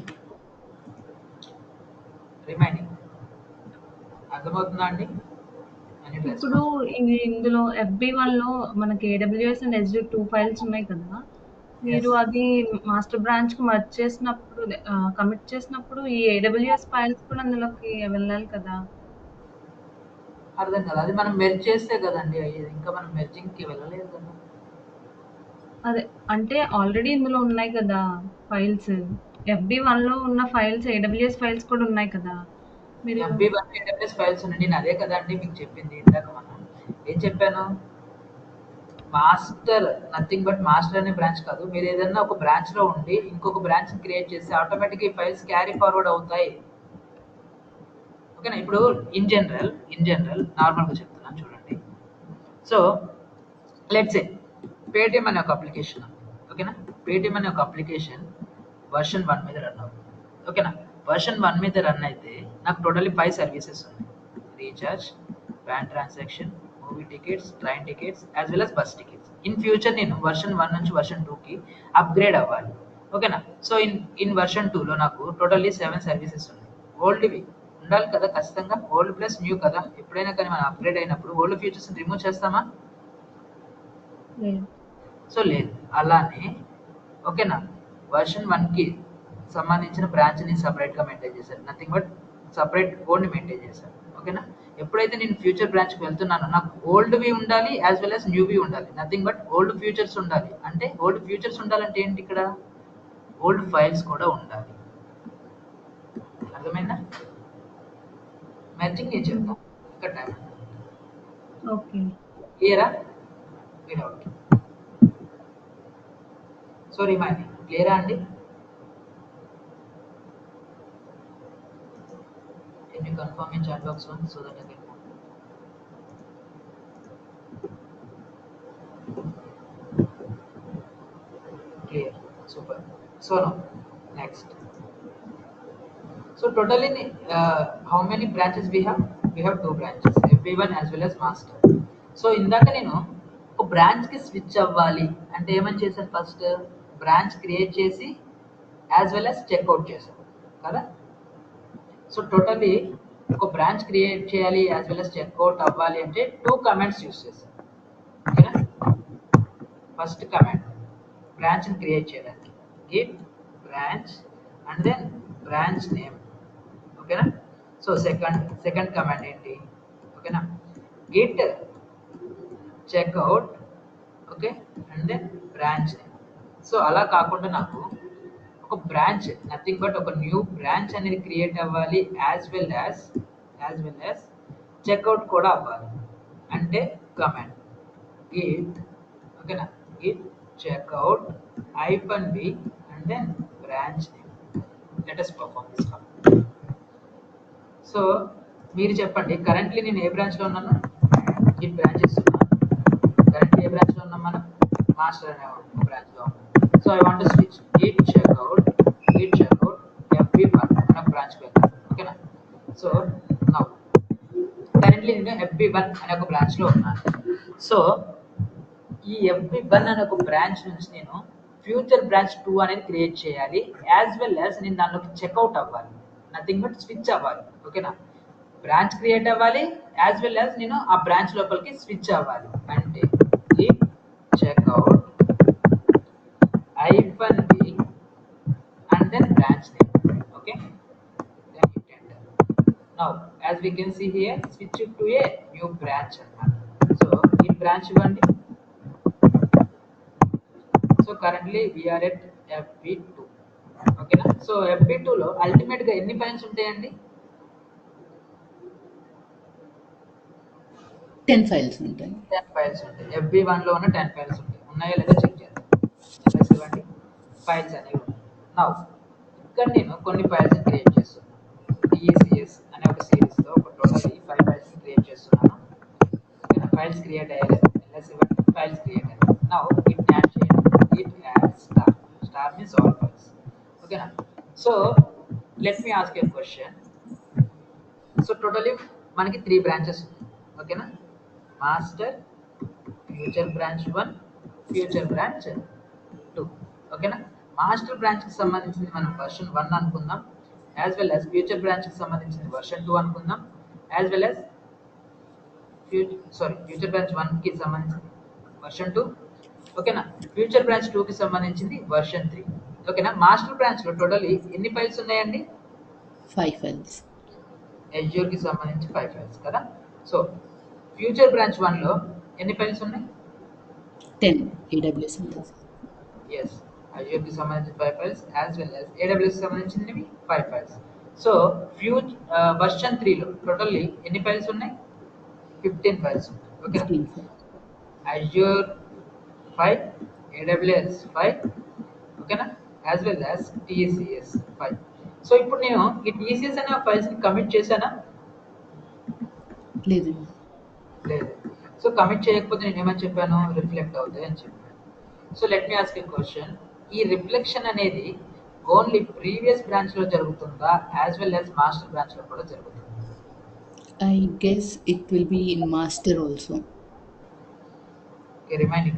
Remaining అర్థమవుతుందా అండి? ఇప్పుడు ఇందులో FB1 లో మనకి AWS అండ్ S3 2 ఫైల్స్ ఉన్నాయి కదా, మీరు అది మాస్టర్ బ్రాంచ్ కి మర్జ్ చేసినప్పుడు కమిట్ చేసినప్పుడు ఈ AWS ఫైల్స్ కూడా అందులోకి వెళ్ళాలి కదా. అర్థం కదా, అది మనం మెర్జ్ చేస్తే కదండి అయ్యేది, ఇంకా మనం మెర్జింగ్ కి వెళ్ళలేదు కదా. అదే అంటే ఆల్రెడీ ఇందులో ఉన్నాయి కదా ఫైల్స్, FB1 లో ఉన్న ఫైల్స్ AWS ఫైల్స్ కూడా ఉన్నాయి కదా. మీరు FB1 AWS ఫైల్స్ ఉన్నాయి. నేను అదే కదండి మీకు చెప్పింది ఇందాక. మనం ఏం చెప్పాను, మాస్టర్ నథింగ్ బట్ మాస్టర్ అనే బ్రాంచ్ కాదు. మీరు ఏదైనా ఒక బ్రాంచ్ లో ఉండి ఇంకొక బ్రాంచ్ క్రియేట్ చేస్తే ఆటోమేటిక్ ఈ ఫైల్స్ క్యారీ ఫార్వర్డ్ అవుతాయి. ఓకేనా. ఇప్పుడు ఇన్ జనరల్ నార్మల్ గా చెప్తున్నాను చూడండి. సో లెట్స్ సే పేటిఎం అనే ఒక అప్లికేషన్ ఉంది. ఓకేనా. పేటిఎం అనే ఒక అప్లికేషన్ వర్షన్ 1 మీద రన్ అవుతుంది. ఓకేనా. వర్షన్ 1 మీద రన్ అయితే నాకు టోటల్లీ 5 సర్వీసెస్ ఉన్నాయి. Recharge, bank transaction, movie tickets, train tickets as well as bus tickets. In future నేను వర్షన్ 1 నుంచి వర్షన్ 2కి అప్గ్రేడ్ అవ్వాలి. ఓకేనా. సో ఇన్ వర్షన్ 2లో నాకు టోటల్లీ 7 సర్వీసెస్ ఉన్నాయి. ఓల్డ్వి ఉండాలి కదా ఖచ్చితంగా, ఓల్డ్ ప్లస్ న్యూ కదా. ఎప్పుడైనా కానీ మనం అప్గ్రేడ్ అయినప్పుడు ఓల్డ్ ఫీచర్స్ రిమూవ్ చేస్తామా? సో లేదు. అలానే ఓకేనా, వర్షన్ 1కి సంబంధించిన బ్రాంచ్ని సపరేట్గా మెయింటైన్ చేశారు. నథింగ్ బట్ సపరేట్ కోడ్ని మెయింటైన్ చేశారు. ఓకేనా. ఎప్పుడైతే నేను ఫ్యూచర్ బ్రాంచ్కి వెళ్తున్నానో నాకు ఓల్డ్వి ఉండాలి యాజ్ వెల్ as న్యూవి ఉండాలి. నథింగ్ బట్ ఓల్డ్ ఫ్యూచర్స్ ఉండాలి. అంటే ఓల్డ్ ఫ్యూచర్స్ ఉండాలంటే ఏంటి, ఇక్కడ ఓల్డ్ ఫైల్స్ కూడా ఉండాలి. అర్థమైందా? మ్యాచింగ్ నేను చెప్తాను ఇక్కడ టైం. ఓకే క్లియరా? విడౌట్. సో రిమైనింగ్ క్లియరా అండి? Can you confirm in chat box one so that I can move? Clear. Super. So now next. So totally how many branches we have? We have 2 branches, FB1 as well as master. So ఇందాక నేను ఒక branch కి switch అవ్వాలి అంటే ఏమని చేశాను, first branch create చేసి as well as checkout చేశాను కదా. సో టోటల్లీ ఒక బ్రాంచ్ క్రియేట్ చేయాలి యాజ్ వెల్ as చెక్అవుట్ అవ్వాలి అంటే 2 కమాండ్స్ యూస్ చేశాను. ఓకేనా. ఫస్ట్ కమాండ్ బ్రాంచ్ని క్రియేట్ చేయడానికి git branch and then branch name. ఓకేనా. సో సెకండ్ కమాండ్ ఏంటి, ఓకేనా, git checkout, okay, and then branch name. So అలా కాకుండా నాకు ఒక బ్రాంచ్ నథింగ్ బట్ ఒక న్యూ బ్రాంచ్ అనేది క్రియేట్ అవ్వాలి యాజ్ వెల్ యాజ్ చెక్అవుట్ కూడా అవ్వాలి. అంటే కమాండ్ గిట్, ఓకేనా, git checkout -b and then branch name. Let us perform this command. So మీరు చెప్పండి, కరెంట్లీ నేను ఏ బ్రాంచ్లో ఉన్నాను? గిట్ బ్రాంచెస్ ఉన్నాను. కరెంట్లీ ఏ బ్రాంచ్లో ఉన్నాం మనం? మాస్టర్ అనే బ్రాంచ్లో ఉన్నాం. So I want to switch git checkout FB1 అనే బ్రాంచ్కి వెళ్తాను. ఓకేనా. సో నౌ కరెంట్లీ నేను FB1 అనే ఒక బ్రాంచ్ లో ఉన్నాను. సో ఈ FB1 అనే ఒక బ్రాంచ్ నుంచి నేను ఫ్యూచర్ బ్రాంచ్ 2 అనేది క్రియేట్ చేయాలి, యాజ్ వెల్ యాజ్ నేను దానిలోకి చెక్అవుట్ అవ్వాలి, నథింగ్ బట్ స్విచ్ అవ్వాలి. ఓకేనా, బ్రాంచ్ క్రియేట్ అవ్వాలి, యాజ్ వెల్ యాజ్ నేను ఆ బ్రాంచ్ లోపలికి స్విచ్ అవ్వాలి. అంటే ఈ checkout -b and then branch name. Okay, then hit enter. Now as we can see here, switch it to a new branch అన్నమాట. So in branch 1, so currently we are at FB2. ఓకేనా, so FB2 లో ultimate గా ఎన్ని files ఉంటాయండి? 10 files ఉంటాయి. 10 files ఉంటాయి. FB1 లో ఉన్న 10 ఫైల్స్ ఉంటాయి. ఉన్నాయో లేదో చెక్ చేద్దాం. ఇవ్వండి ఫైల్స్ అనేవి ఉన్నాయి. నౌ ఇక్కడ నేను కొన్ని ఫైల్స్ క్రియేట్ చేస్తున్నాను. TCS అనే ఒక సిరీస్ లో ఒక టోటల్ 5 ఫైల్స్ క్రియేట్ చేస్తున్నాను. ఓకేనా, ఫైల్స్ క్రియేట్ అయ్యాయి. LS ఇవ్వండి, ఫైల్స్ క్రియేట్ అయ్యాయి. నౌ ఇట్ యాడ్ చేయండి. It add star means all files. ఓకేనా, so let me ask a question. So totally మనకి 3 బ్రాంచెస్ ఉన్నాయి. ఓకేనా, master, future branch 1, future branch 2. ఓకేనా, మాస్టర్ బ్రాంచ్ కి సంబంధించింది మనం వర్షన్ 1 అనుకుందాం, as well as future branch కి సంబంధించింది వర్షన్ 2 అనుకుందాం, as well as future branch 1 కి సంబంధించింది వర్షన్ 2. ఓకేనా, ఫ్యూచర్ బ్రాంచ్ 2 కి సంబంధించింది వర్షన్ 3. ఓకేనా, మాస్టర్ బ్రాంచ్ లో టోటల్ ఎన్ని ఫైల్స్ ఉన్నాయండి? 5 ఫైల్స్. Azure కి సంబంధించి 5 ఫైల్స్ కదా. సో ఫ్యూచర్ బ్రాంచ్ 1 లో ఎన్ని ఫైల్స్ ఉన్నాయి? 10 AWS ఉంటుంది. ఎస్, Azure కి సంబంధించిన 5 files, as well as AWS కి సంబంధించినవి 5 ఫైల్స్. సో వర్షన్ 3 లో టోటల్లీ ఎన్ని ఫైల్స్ ఉన్నాయి? 15 ఫైల్స్ ఉన్నాయి. ఓకేనా, 15 ఫైల్స్. Azure 5, AWS 5, ఓకేనా, as well as TCS 5. So ఇప్పుడు నేను ఈ TCS అనే ఫైల్స్ ని కమిట్ చేశానా? లేదు. లేదు. సో కమిట్ చేయకపోతే నేను ఏమని చెప్పాను? రిఫ్లెక్ట్ అవుతాయి అని చెప్పాను. So let me ask a question. ఈ రిఫ్లెక్షన్ అనేది ఓన్లీ ప్రీవియస్ బ్రాంచ్ లో జరుగుతుందా, as well as master branch లో కూడా జరుగుతుందా? I guess it will be in master also. Okay, remaining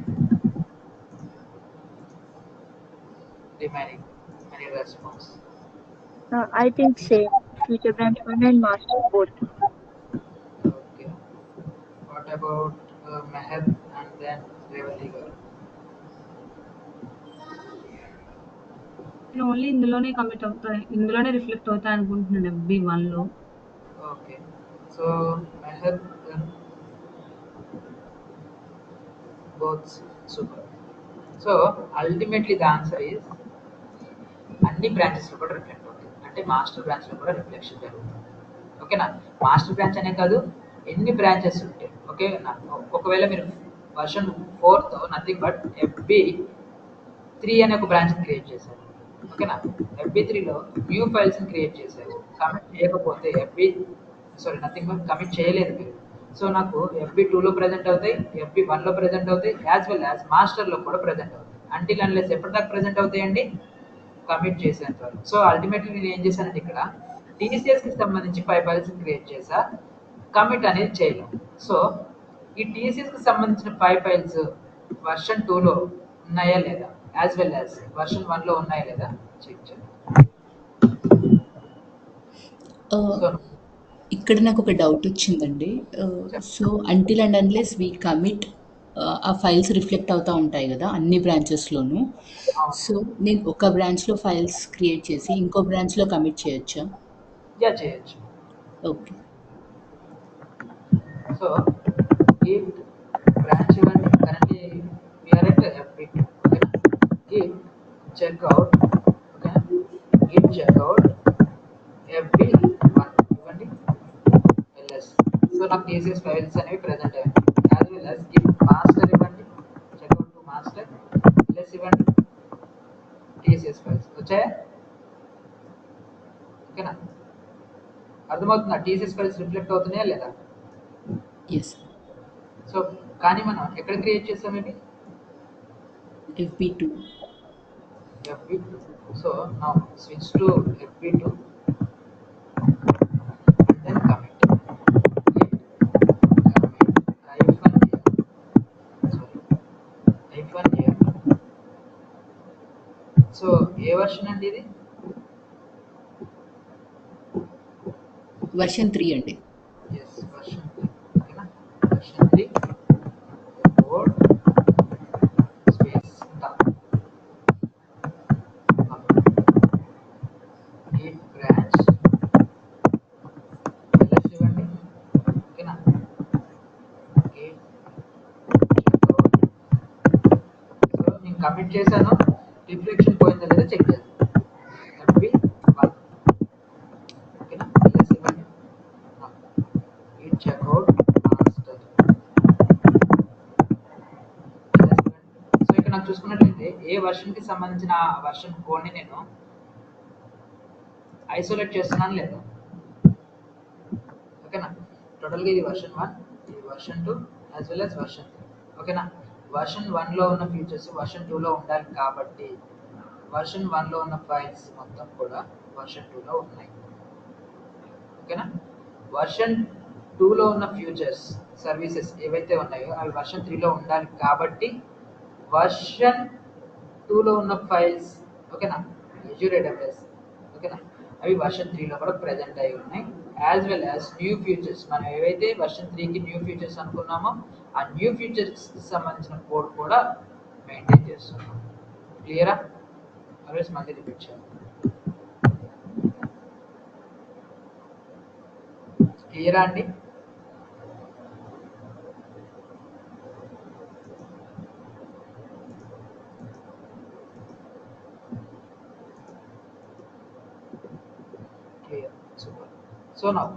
any response? I think same. Future branch 1 and master both. Okay, what about Meher and then Revati garu? నేను only ఇందులోనే commit అవుతాయి, ఇందులోనే reflect అవుతాయి అనుకుంటున్నాను FB1 లో. Okay, so Meher, both super. So ultimately the answer is అన్ని branches లో కూడా రిఫ్లెక్ట్ అవుతుంది. అంటే మాస్టర్ బ్రాంచ్ లో కూడా రిఫ్లెక్షన్ జరుగుతుంది. ఓకేనా, మాస్టర్ బ్రాంచ్ అనే కాదు, ఎన్ని బ్రాంచెస్ ఉంటాయి. ఓకే, ఒకవేళ మీరు వర్షన్ 4 తో నథింగ్ బట్ FB3 అనే ఒక బ్రాంచ్ క్రియేట్ చేశారు. ఓకేనా, FB3 లో న్యూ ఫైల్స్ క్రియేట్ చేశారు. కమిట్ చేయకపోతే నథింగ్ బట్ కమిట్ చేయలేదు మీరు. సో నాకు FB2 లో ప్రెజెంట్ అవుతాయి, FB1 లో ప్రెజెంట్ అవుతాయి, యాజ్ వెల్ యాజ్ మాస్టర్ లో కూడా ప్రెజెంట్ అవుతాయి. అంటిల్ అన్లెస్ ఎప్పటిదాకా ప్రెజెంట్ అవుతాయండి? కమిట్ చేసేంత వరకు. సో అల్టిమేట్లీ నేను ఏం చేశానంటే ఇక్కడ TCS కి సంబంధించి 5 ఫైల్స్ క్రియేట్ చేసా, కమిట్ అనేది చేయలేం. సో ఈ TCS కి సంబంధించిన 5 ఫైల్స్ వర్షన్ 2 లో ఉన్నాయా లేదా, యాజ్ వెల్ యాజ్ వర్షన్ 1 లో ఉన్నాయా లేదా చెక్ చేయండి. సో ఇక్కడ నాకు ఒక డౌట్ వచ్చిందండి. So until and unless we commit ఆ ఫైల్స్ రిఫ్లెక్ట్ అవుతూ ఉంటాయి కదా అన్ని బ్రాంచెస్లోనూ. సో నేను ఒక బ్రాంచ్లో ఫైల్స్ క్రియేట్ చేసి ఇంకో బ్రాంచ్లో కమిట్ చేయొచ్చా? యా, చేయొచ్చు. ఓకే. సో ఈ బ్రాంచ్ ఇవ్వండి, currently we are at FB2. Okay, git checkout, okay, git checkout FB1 ఇవ్వండి, LS. సో నాకు TCS ఫైల్స్ అనేవి ప్రెజెంట్ అయ్యాయి. As well as git master ఇవ్వండి, చెక్అవుట్ టు మాస్టర్, LS ఇవ్వండి, TCS ఫైల్స్ వచ్చాయా? ఓకేనా, అర్థమవుతుందా? TCS ఫైల్స్ రిఫ్లెక్ట్ అవుతున్నాయా లేదా? ఎస్. సో కానీ మనం ఎక్కడ క్రియేట్ చేసాం ఇది? FB2. FB2. So now switch to FB2 and -year. So ఏ వర్షన్ అండి ఇది? వర్షన్ 3 అండి. Yes version 3. ఓకేనా, version 3 code space git branch ls ఇవ్వండి. ఓకేనా, git checkout. సో నేను కమిట్ చేశాను, రిఫ్లెక్షన్ పోయిందో లేదో చెక్ చేస్తాను. fb1 ఓకేనా, ls ఇవ్వండి. git checkout master ls ఇవ్వండి. సో ఇక్కడ నాకు చూసుకున్నట్లయితే ఏ వర్షన్ కి సంబంధించిన వర్షన్ కోడ్ని నేను ఐసోలేట్ చేస్తున్నాను లేదా? ఓకేనా, టోటల్గా ఇది వర్షన్ 1, ఇది version 2 as well as version 3. ఓకేనా, వర్షన్ 1లో ఉన్న ఫీచర్స్ వర్షన్ 2లో ఉండాలి కాబట్టి వర్షన్ 1లో ఉన్న ఫైల్స్ మొత్తం కూడా వర్షన్ 2లో ఉన్నాయి. ఓకేనా, వర్షన్ 2లో ఉన్న ఫ్యూచర్స్ సర్వీసెస్ ఏవైతే ఉన్నాయో అవి వర్షన్ 3లో ఉండాలి కాబట్టి వర్షన్ 2లో ఉన్న ఫైల్స్ ఓకేనా, Azure AWS ఓకేనా, అవి వర్షన్ 3లో కూడా ప్రెజెంట్ అయి ఉన్నాయి. As well as new features, మనం ఏవైతే వర్షన్ 3కి న్యూ ఫీచర్స్ అనుకున్నామో ఆ న్యూ ఫీచర్స్కి సంబంధించిన కోడ్ కూడా మెయింటైన్ చేస్తున్నాం. క్లియరా? ఆల్వేస్ మళ్ళీ రిపీట్ చేయాలి. క్లియరా అండి? Clear. Super. So now,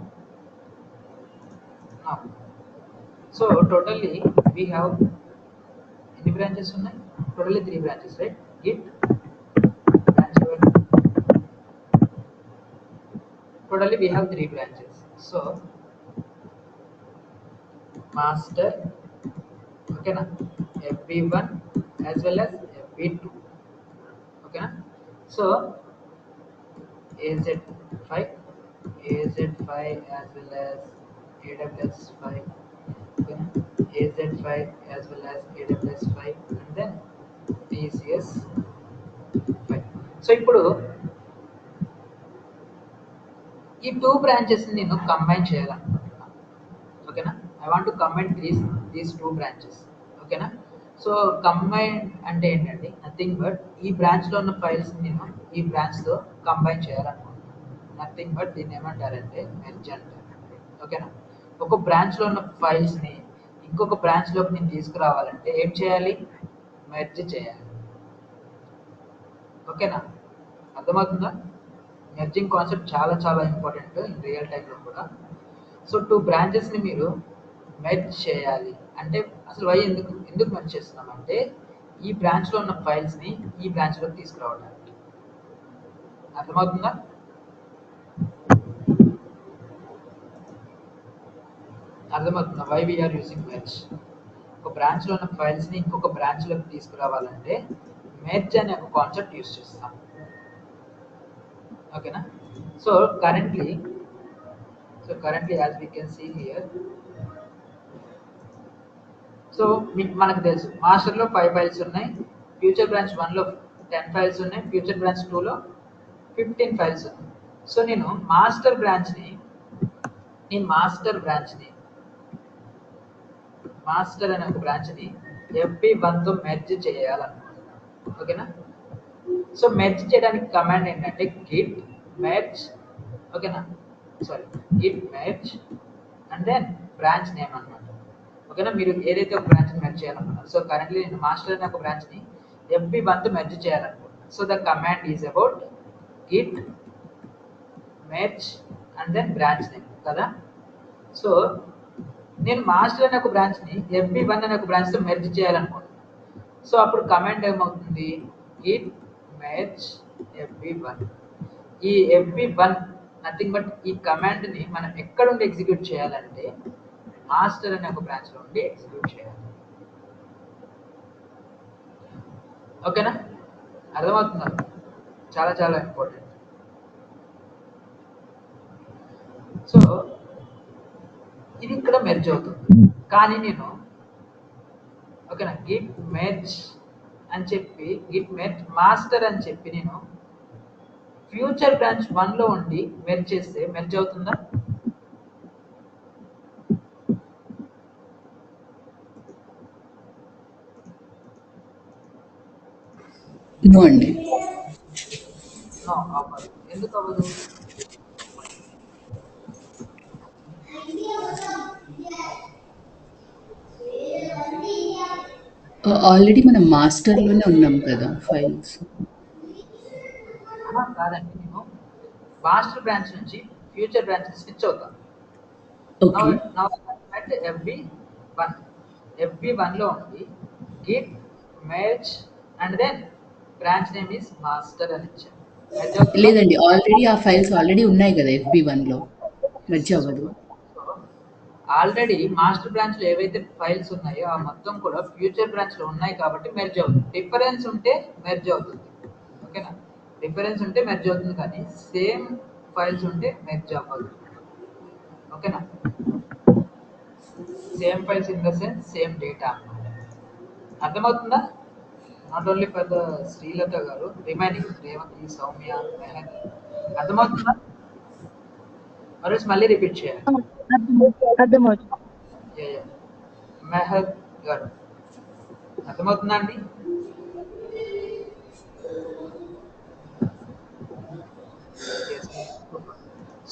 so totally we have any branches ఉన్నాయి? Totally 3 branches, right? Git branch one. Totally we have 3 branches. So master, okay na, fb1 as well as fb2. Okay na. So az5 az5 as well as aws5, okay, az5 as well as aws5 and then tcs5. So ఇప్పుడు ఈ 2 branches నేను combine చేయాలనుకుంటున్నాను. ఓకేనా, I want to combine these 2 branches. ఓకేనా, so combine అంటే ఏంటంటే nothing but ఈ బ్రాంచ్లో ఉన్న ఫైల్స్ నేను ఈ బ్రాంచ్లో కంబైన్ చేయాలనుకుంటున్నాను. నథింగ్ బట్ దీన్ని ఏమంటారంటే మెర్జ్ అంటారు. ఓకేనా, ఒక బ్రాంచ్లో ఉన్న ఫైల్స్ని ఇంకొక బ్రాంచ్లోకి నేను తీసుకురావాలంటే ఏం చేయాలి? మెర్జ్ చేయాలి. ఓకేనా, అర్థమవుతుందా? మెర్జింగ్ కాన్సెప్ట్ చాలా చాలా ఇంపార్టెంట్ ఇన్ రియల్ టైంలో కూడా. సో 2 బ్రాంచెస్ని మీరు మెర్జ్ చేయాలి అంటే అసలు వై ఎందుకు మెర్జ్ చేస్తున్నామంటే ఈ బ్రాంచ్లో ఉన్న ఫైల్స్ని ఈ బ్రాంచ్లోకి తీసుకురావడానికి. అర్థమవుతుందా? అర్థమవుతుందా వై వీఆర్ యూజింగ్ మెర్జ్? ఒక బ్రాంచ్లో ఉన్న ఫైల్స్ని ఇంకొక బ్రాంచ్లోకి తీసుకురావాలంటే మెర్జ్ అనే ఒక కాన్సెప్ట్ యూజ్ చేస్తాం. ఓకేనా, so currently as we can see here, so మనకు తెలుసు మాస్టర్లో 5 ఫైల్స్ ఉన్నాయి, ఫ్యూచర్ బ్రాంచ్ 1లో 10 ఫైల్స్ ఉన్నాయి, ఫ్యూచర్ బ్రాంచ్ 2లో 15 ఫైల్స్ ఉన్నాయి. సో నేను మాస్టర్ బ్రాంచ్ని మాస్టర్ అనే ఒక బ్రాంచ్ని fb1తో మెర్జ్ చేయాలనుకుంటున్నాను. ఓకేనా, సో మెర్జ్ చేయడానికి కమాండ్ ఏంటంటే గిట్ మెర్జ్. ఓకేనా, git merge and then branch name అన్నమాట. ఓకేనా, మీరు ఏదైతే ఒక బ్రాంచ్ని మెర్జ్ చేయాలనుకున్నారు. సో కరెంట్లీ నేను మాస్టర్ అనే ఒక బ్రాంచ్ని fb1తో మెర్జ్ చేయాలనుకుంటున్నాను. So the command is about git merge and then branch name కదా. సో నేను మాస్టర్ అనే ఒక బ్రాంచ్ని fb1 అనే ఒక బ్రాంచ్తో మెర్జ్ చేయాలనుకుంటున్నాను. సో అప్పుడు కమాండ్ ఏమవుతుంది? git merge fb1. ఈ fb1 నథింగ్ బట్ ఈ కమాండ్ని మనం ఎక్కడ ఉండి ఎగ్జిక్యూట్ చేయాలంటే మాస్టర్ అనే ఒక బ్రాంచ్లో ఉండి ఎగ్జిక్యూట్ చేయాలి. ఓకేనా, అర్థమవుతుందా? చాలా చాలా ఇంపార్టెంట్. సో ఇది ఇక్కడ మెర్జ్ అవుతుంది, కానీ నేను ఓకేనా. గిట్ మెర్జ్ అని చెప్పి గిట్ మెర్జ్ మాస్టర్ అని చెప్పి నేను ఫ్యూచర్ బ్రాంచ్ 1 లో ఉండి మెర్జ్ చేస్తే మెర్జ్ అవుతుందా? నో అండి. నో అవ్వదు. ఎందుకు అవ్వదు? ఆల్రెడీ మనం మాస్టర్లోనే ఉన్నాం కదా ఫైల్స్. కాదండి, నేను మాస్టర్ బ్రాంచ్ నుంచి ఫ్యూచర్ బ్రాంచ్ స్విచ్ అవుతాను. ఓకే. అట్ FB1 లో ఉండి git merge and then branch name is master అని ఇచ్చాను. మెర్జ్ అవుతుందా? లేదండి, ఆల్రెడీ ఆ ఫైల్స్ ఆల్రెడీ ఉన్నాయి కదా FB1లో, మెర్జ్ అవ్వదు. ఆల్రెడీ మాస్టర్ బ్రాంచ్ లో ఏవైతే ఫైల్స్ ఉన్నాయో ఆ మొత్తం కూడా ఫ్యూచర్ బ్రాంచ్ లో ఉన్నాయి కాబట్టి మెర్జ్ అవుతుంది. డిఫరెన్స్ ఉంటే మెర్జ్ అవుతుంది. ఓకేనా, డిఫరెన్స్ ఉంటే మెర్జ్ అవుతుంది, కానీ సేమ్ ఫైల్స్ ఉంటే మెర్జ్ అవ్వదు. ఓకేనా, same files in the sense same data. అర్థమవుతుందా? Not only for the Srilatha గారు, రిమైనింగ్ రేవతి, సౌమ్య, మెహక్, అర్థమవుతుందా? మరోసి మళ్ళీ రిపీట్ చేయాలి. అర్థమవుతుంది. మెహక్ గారు అర్థమవుతుందా అండి?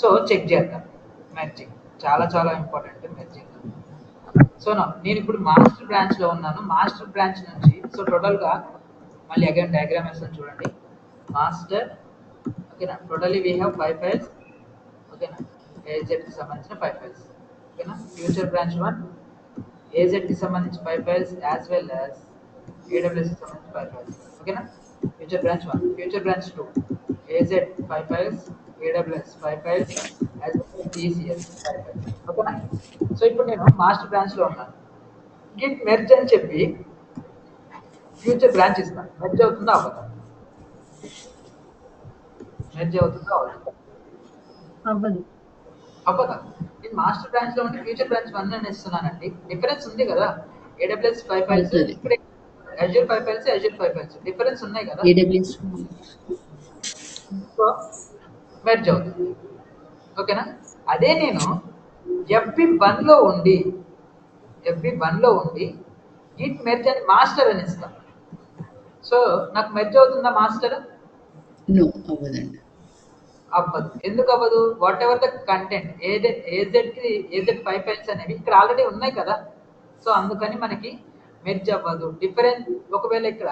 సో చెక్ చేద్దాం. మెర్జింగ్ చాలా చాలా ఇంపార్టెంట్. మెర్జింగ్. సో నేను ఇప్పుడు మాస్టర్ బ్రాంచ్ లో ఉన్నాను. మాస్టర్ బ్రాంచ్ నుంచి సో టోటల్ గా మళ్ళీ అగైన్ డయాగ్రామ్ వేస్తాను చూడండి. మాస్టర్, ఓకేనా, టోటలీ వీ హ్యావ్ 5 ఫైల్స్. ఓకేనా, AZ కి సంబంధించిన 5 ఫైల్స్. ఓకేనా, ఫ్యూచర్ బ్రాంచ్ 1 AZ కి సంబంధించి 5 files as well as AWS కి సంబంధించి 5 ఫైల్స్. ఓకేనా, future branch 1. Future branch 2 AZ 5 files, AWS 5 files as well as TCS 5 files. ఓకేనా, సో ఇప్పుడు నేను మాస్టర్ బ్రాంచ్ లో ఉన్నాను. గిట్ మెర్జ్ అని చెప్పి ఫ్యూచర్ బ్రాంచ్ ఇస్తాను. మెర్జ్ అవుతుందా అవ్వదా? మెర్జ్ అవుతుందా అవ్వదా? అవ్వదు. అవ్వదా? నేను మాస్టర్ బ్రాంచ్ లో ఉంటే ఫ్యూచర్ బ్రాంచ్ 1 అని ఇస్తున్నానండి. డిఫరెన్స్ ఉంది కదా. AWS 5 ఫైల్స్, అవుతుంది. ఇప్పుడు Azure 5 files, Azure 5 files, difference ఉన్నాయి కదా. AWS సో మెర్జ్ అవుతుంది. ఓకేనా, అదే నేను FB1 లో ఉండి గిట్ మెర్జ్ అని మాస్టర్ అని ఇస్తాను. సో నాకు మెర్జ్ అవుతుందా మాస్టర్? నో అవ్వదండి. అవ్వదు. ఎందుకు అవ్వదు? What ever the content AZ 5 files అనేవి ఇక్కడ ఆల్రెడీ ఉన్నాయి కదా. సో అందుకని మనకి మెర్జ్ అవ్వదు. డిఫరెన్స్ ఒకవేళ ఇక్కడ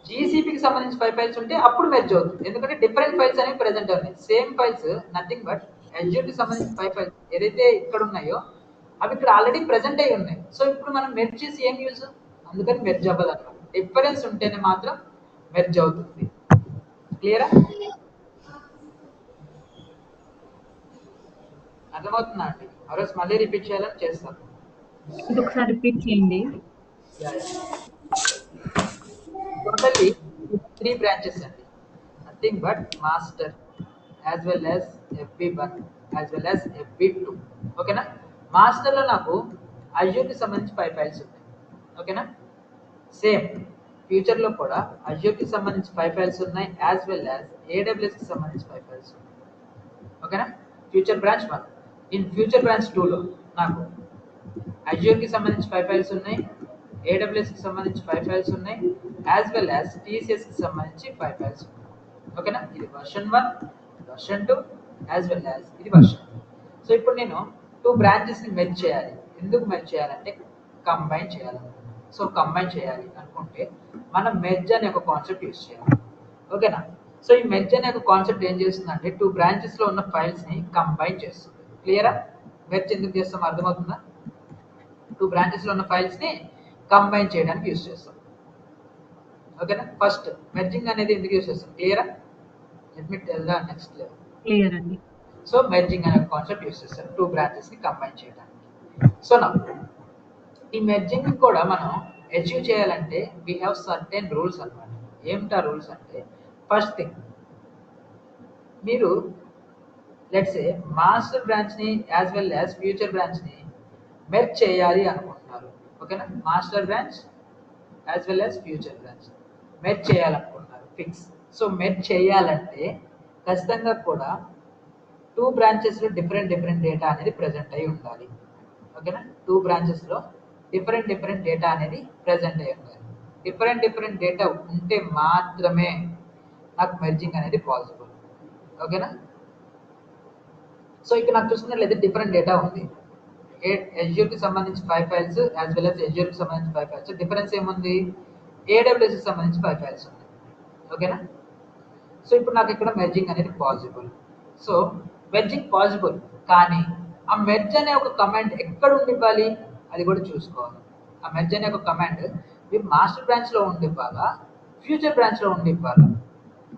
GCPకి సంబంధించి 5 ఫైల్స్ ఉంటే అప్పుడు మెర్జ్ అవుతుంది. ఎందుకంటే డిఫరెంట్ ఫైల్స్ అనేవి ప్రెజెంట్ ఉన్నాయి. సేమ్ ఫైల్స్ నథింగ్ బట్ Azureకి సంబంధించి 5 ఫైల్స్ ఏదైతే ఇక్కడ ఉన్నాయో అవి ఇక్కడ ఆల్రెడీ ప్రెజెంట్ అయి ఉన్నాయి. సో ఇప్పుడు మనం మెర్జ్ చేసి ఏం యూజ్? అందుకని మెర్జ్ అవ్వదు అన్నమాట. డిఫరెన్స్ ఉంటేనే మాత్రం మెర్జ్ అవుతుంది. క్లియరా? అర్థమవుతుందా అండి? ఆ మళ్ళీ రిపీట్ చేయాలని చేస్తాను. ఇది ఒకసారి రిపీట్ చేయండి. టోటల్లీ 3 బ్రాంచెస్ అండి. Nothing but master as well as FB1 as well as FB2. ఓకేనా, మాస్టర్లో నాకు అజ్యూర్కి సంబంధించి 5 ఫైల్స్ ఉన్నాయి. ఓకేనా, సేమ్ ఫ్యూచర్లో కూడా అజ్యూర్కి సంబంధించి 5 ఫైల్స్ ఉన్నాయి యాజ్ వెల్ యాజ్ AWSకి సంబంధించి 5 ఫైల్స్ ఉన్నాయి. ఓకేనా, future branch 1. In future branch 2లో నాకు అజ్యూర్కి సంబంధించి 5 ఫైల్స్ ఉన్నాయి, AWSకి సంబంధించి 5 ఫైల్స్ ఉన్నాయి యాజ్ వెల్ యాజ్ TCSకి సంబంధించి 5 ఫైల్స్ ఉన్నాయి. ఓకేనా, ఇది version 1, version 2 as well as ఇది వర్షన్. సో ఇప్పుడు నేను 2 బ్రాంచెస్ని మెర్జ్ చేయాలి. ఎందుకు మెర్జ్ చేయాలంటే కంబైన్ చేయాలనుకుంటున్నాను. సో కంబైన్ చేయాలి అనుకుంటే మనం మెర్జ్ అనే ఒక కాన్సెప్ట్ యూజ్ చేయాలి. ఓకేనా, సో ఈ మెర్జ్ అనే ఒక కాన్సెప్ట్ ఏం చేస్తుందంటే 2 బ్రాంచెస్లో ఉన్న ఫైల్స్ని కంబైన్ చేస్తుంది. క్లియరా? మెర్జ్ ఎందుకు చేస్తాం అర్థమవుతుందా? 2 బ్రాంచెస్లో ఉన్న ఫైల్స్ని కంబైన్ చేయడానికి యూజ్ చేస్తాం. ఓకేనా, ఫస్ట్ మెర్జింగ్ అనేది ఎందుకు యూజ్ చేస్తాం? క్లియరా? Let me tell the next level. Clear అండి. సో మెర్జింగ్ అనే కాన్సెప్ట్ యూజ్ చేస్తాం 2 బ్రాంచెస్ని కంబైన్ చేయడానికి. సో నా ఈ మెర్జింగ్ కూడా మనం అచీవ్ చేయాలంటే వీ హ్యావ్ సర్టెన్ రూల్స్ అన్నమాట. ఏమిటా రూల్స్ అంటే, ఫస్ట్ థింగ్ మీరు లెట్స్ సే మాస్టర్ బ్రాంచ్ని యాజ్ వెల్ యాజ్ ఫ్యూచర్ బ్రాంచ్ని మెర్జ్ చేయాలి అనుకుంటున్నారు. ఓకేనా, master branch as well as future branch merge చేయాలనుకుంటున్నారు ఫిక్స్. సో మెర్జ్ చేయాలంటే ఖచ్చితంగా కూడా 2 బ్రాంచెస్లో డిఫరెంట్ డేటా అనేది ప్రెజెంట్ అయి ఉండాలి. ఓకేనా, 2 బ్రాంచెస్లో డిఫరెంట్ డేటా అనేది ప్రెజెంట్ అయి ఉండాలి. డిఫరెంట్ డేటా ఉంటే మాత్రమే నాకు మెర్జింగ్ అనేది పాసిబుల్. ఓకేనా, సో ఇక్కడ నాకు చూసుకున్నట్లయితే డిఫరెంట్ డేటా ఉంది. ఎజ్యూర్కి సంబంధించి 5 ఫైల్స్ యాజ్ వెల్ యాజ్ ఎజ్యూర్కి సంబంధించి 5 ఫైల్స్. డిఫరెన్స్ ఏముంది, ఏడబ్ల్యూఎస్కి సంబంధించి 5 ఫైల్స్ ఉన్నాయి. ఓకేనా, సో ఇప్పుడు నాకు ఇక్కడ మెర్జింగ్ అనేది పాసిబుల్. సో మెర్జింగ్ పాసిబుల్, కానీ ఆ మెర్జ్ అనే ఒక కమాండ్ ఎక్కడ ఉండి ఇవ్వాలి అది కూడా చూసుకోవాలి. ఆ మెర్జ్ అనే ఒక కమాండ్ మీరు మాస్టర్ బ్రాంచ్లో ఉండి ఇవ్వాలా, ఫ్యూచర్ బ్రాంచ్లో ఉండి ఇవ్వాలా?